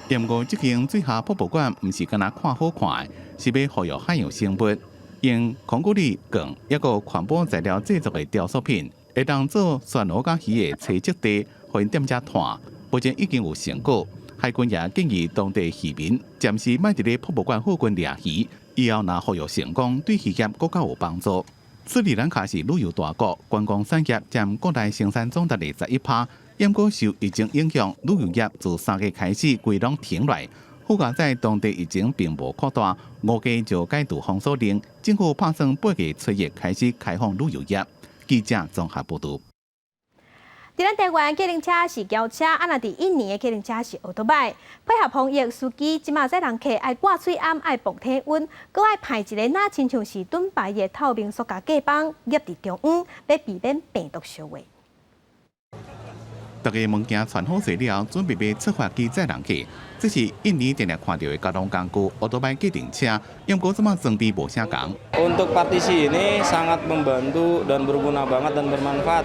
不过，这间水下博物馆唔是干那看好看的，是要保育海洋生物，用空谷里钢一个环保材料制作的雕塑品，会当做旋螺甲鱼的栖息地，互因踮遮摊，目前已经有成果。海军也建议当地渔民暂时莫伫咧博物馆附近掠鱼，以后若保育成功，对渔业更加有帮助。斯里兰卡是旅游大国，观光产业占国内生产总值的11%。不过受疫情影响，旅游业自3月开始规拢停落。好在在当地疫情并无扩大，5月就解除封锁令，政府打算8月初一开始开放旅游业。记者综合报道。伫咱台湾，计程车是轿车，啊，若伫印尼的计程车是奥多拜。配合防疫，司机即马载人客爱挂嘴暗，爱磅体温，搁爱派一个那亲像是盾牌的透明塑胶架棒夹伫中央，要避免病毒烧坏。大家物件穿好势了，准备要出发去载人客。这是印尼常常看到的交通工具奥多拜计程车，不过即马装备无啥共。Untuk partisi ini sangat membantu dan berguna banget dan bermanfaat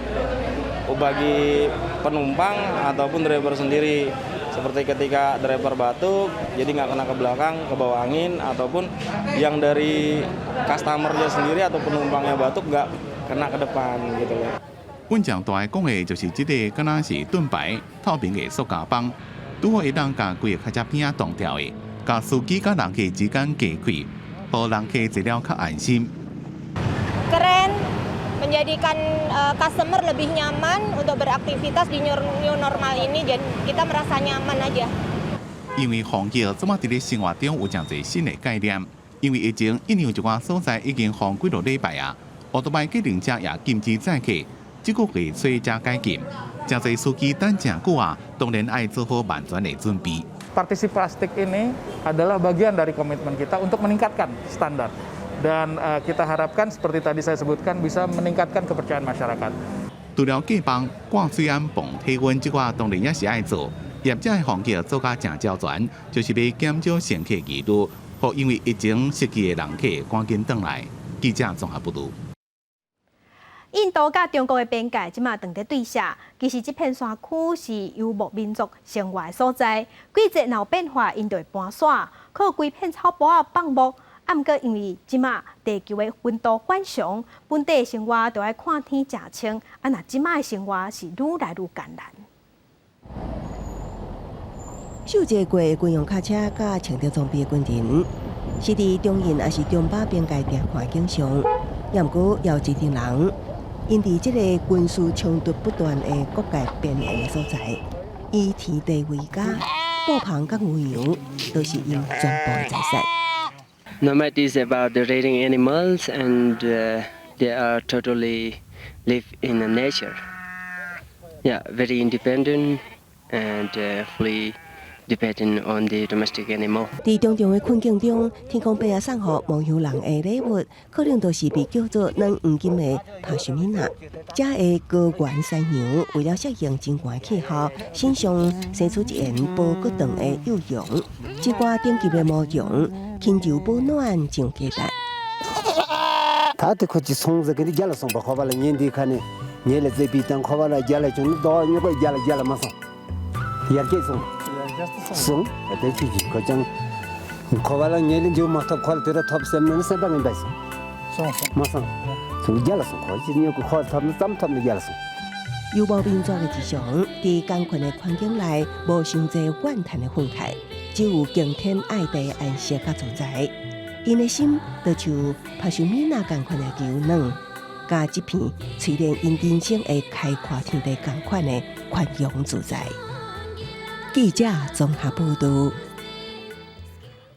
bagi penumpang ataupun driver sendiri. Seperti ketika driver batuk, jadi nggak kena ke belakang, ke bawah angin, ataupun yang dari customernya sendiri atau penumpangnya batuk nggak kena ke depan gitu loh. 阮将大讲的就是这个，敢若是盾牌透明的塑胶棒，拄好会当甲规个卡车边仔冻掉的，甲司机甲人客之间隔开，互人客坐了较安心。Keren, menjadikan customer lebih nyaman untuk beraktivitas di new normal ini, jadi kita merasa nyaman aja. 因为防疫，即马伫咧生活中有真侪新的概念。因为疫情，印尼有一寡所在已经封几落礼拜啊，奥多拜计程车也禁止载客。 这个月初才解禁，真侪司机等真久啊，当然爱做好万全的准备。Partisi plastik ini adalah bagian dari komitmen kita untuk meningkatkan standar dan kita harapkan seperti tadi saya sebutkan bisa meningkatkan kepercayaan masyarakat. 除了架棒、挂水暗、磅体温这块当然也是爱做，业者的防疫做甲正焦全，就是要减少乘客疑虑，互因为疫情失去的人客赶紧回来。记者综合报道。 印度甲中国的边界即马正在对射，其实这片山区是游牧民族生活的所在。季节闹变化，因就会搬山，靠规片草坡啊放牧。啊，毋过因为即马地球的温度反常，本地的生活就要看天食青。啊，那即马的生活是愈来愈艰难。受这过军用卡车甲穿着装备的军人，是伫中印还是中巴边界定环境上，也毋过有一群人。 因伫这个军事冲突不断的国界边缘的所在，以田地为家，布棚甲牛羊都是因全部的财产。Nomad is about the raiding animals, and they are totally live in the nature. Yeah, very independent and fully dependent on the domestic animal. 在重重的困境中，天公伯啊送予牧羊人的礼物，可能都是被叫做“软黄金”的帕什米纳。这的高原山羊为了适应真寒气候，身上生出一缘波骨长的幼羊。这寡顶级的牧羊，轻柔保暖，上鸡蛋。他的可是从这个你家了送不好吧了，年底看呢，年了这边等好吧了，家了就你到你个家了马上，也给送。 送，对对对，可讲，考完了年龄就马上考了，对了，top 3年300人白送，马上，从家了送，考，今年考他们咱们家了送。游牧民族的日常，在艰困的环境内，无伤济怨叹的愤慨，只有敬天爱地的安息甲自在。因的心，就像帕什米纳同款的牛软，甲这片虽然因人生的开阔天地同款的宽容自在。 记者综合报道。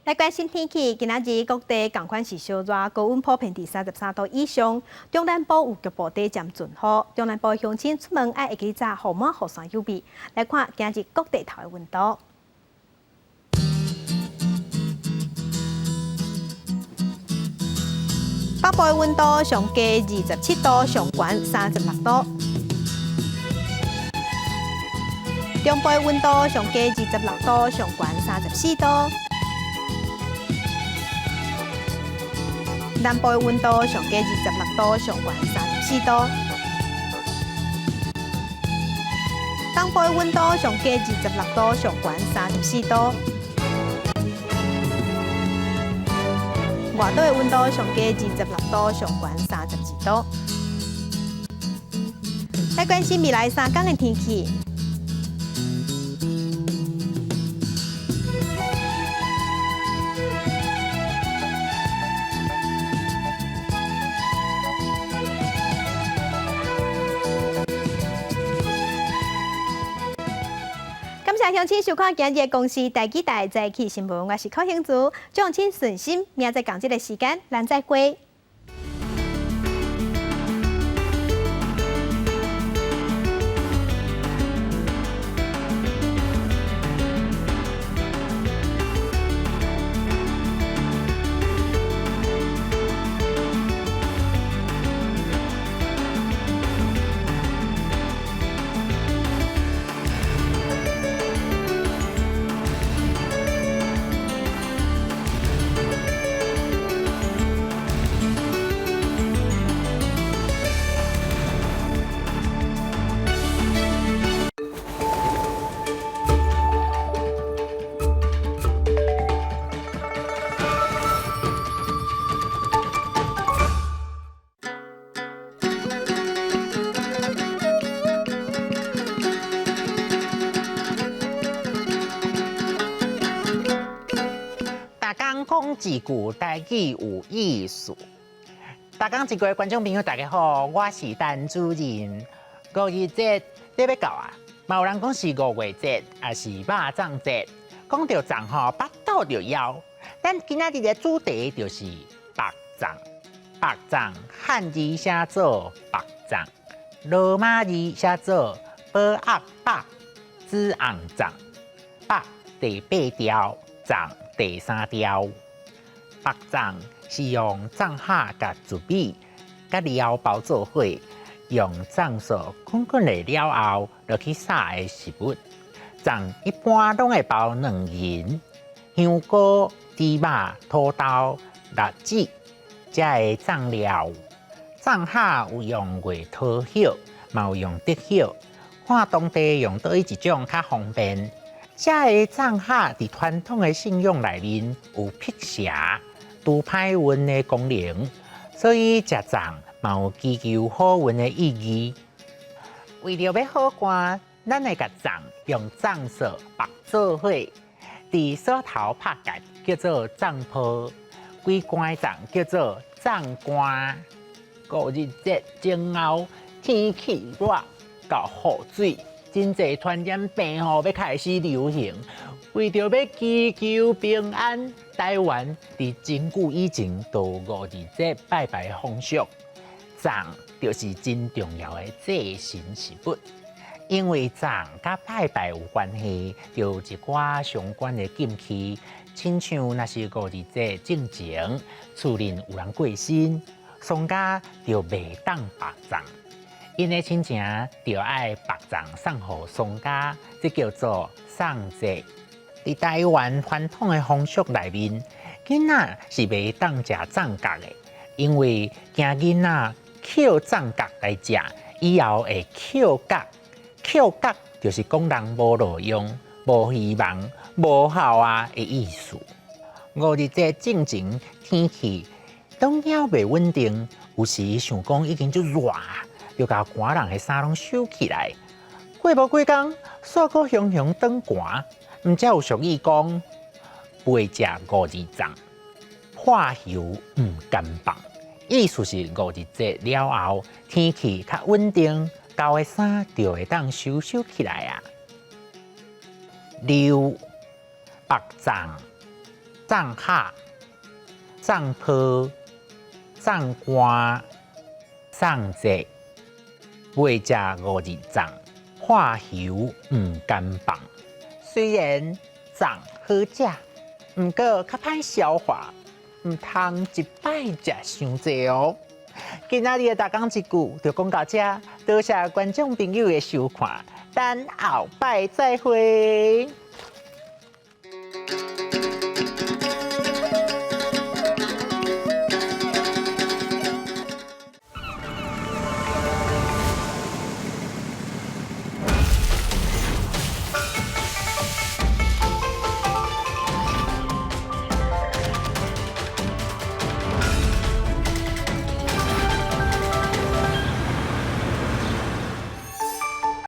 来关心天气，今仔日各地同款是烧热，高温普遍伫33度以上。中南部有局部地渐阵雨，中南部乡亲出门爱会记早雨满雨伞有备。来看今日各地头的温度。北部的温度上低27度，上悬36度。中部的温度上低26度，上悬34度。南部的温度上低26度，上悬34度。东部的温度上低26度，上悬34度。外岛的温度上低26度，上悬32度。来关心未来3天的天气。感谢乡亲收看今日的公视台记台早起新闻，我是柯兴竹，祝乡亲顺心，明仔载同一个时间，咱再会。讲一句台语有意思。大家一个观众朋友大家好，我是陈主任。5月节你要到啊？嘛有人讲是5月节，也是肉粽节。讲到粽吼，巴肚就枵。咱今仔日的主题就是白粽。白粽汉字写做白粽，罗马字写做宝鸭白，子红粽。白第8条，粽第3条。白粽是用粽虾甲糯米甲料包做伙，用粽素滚滚的了后，落去撒的食物。粽一般拢会包2仁、香菇、芝麻、土豆、辣子，才会粽料。粽虾有用月桃叶，嘛有用竹叶，看当地用倒一种较方便。这个粽虾伫传统的信仰内面有辟邪、除歹运的功能，所以食粽嘛有祈求好运的意义。为了要好看，咱会甲粽用粽素白做伙，伫锁头拍结，叫做粽泡；规罐粽叫做粽干。5日节前后，天气热到雨水。真侪传染病要开始流行，为着要祈求平安，台湾伫真久以前就5日节拜拜风俗，粽就是真重要的祭神食物。因为粽甲拜拜有关系，就有一寡相关的禁忌，亲像若是5日节正前，厝内有人过身，丧家就袂当白粽。因的亲情就爱白粽送予丧家，这叫做送节。伫台湾传统的风俗内面，囡仔是袂当食粽角的，因为惊囡仔捡粽角来食，以后会捡角。捡角就是讲人无路用、无希望、无效啊的意思。5日节正前天气拢还袂稳定，有时想讲已经足热。就甲寒人的衫拢收起来，过无几工，煞个熊熊转寒。毋则有俗语讲，袂食5日粽，破油毋甘放。意思是5日节了后，天气较稳定，旧的衫就会当收起来啊。6白粽，藏下、藏坡、藏瓜、藏节，未食5日藏，化油唔甘放。虽然藏好食，毋过较歹消化，毋通一摆食伤济哦。今仔日的大讲一句就讲到这，多谢观众朋友的收看，等后摆再会。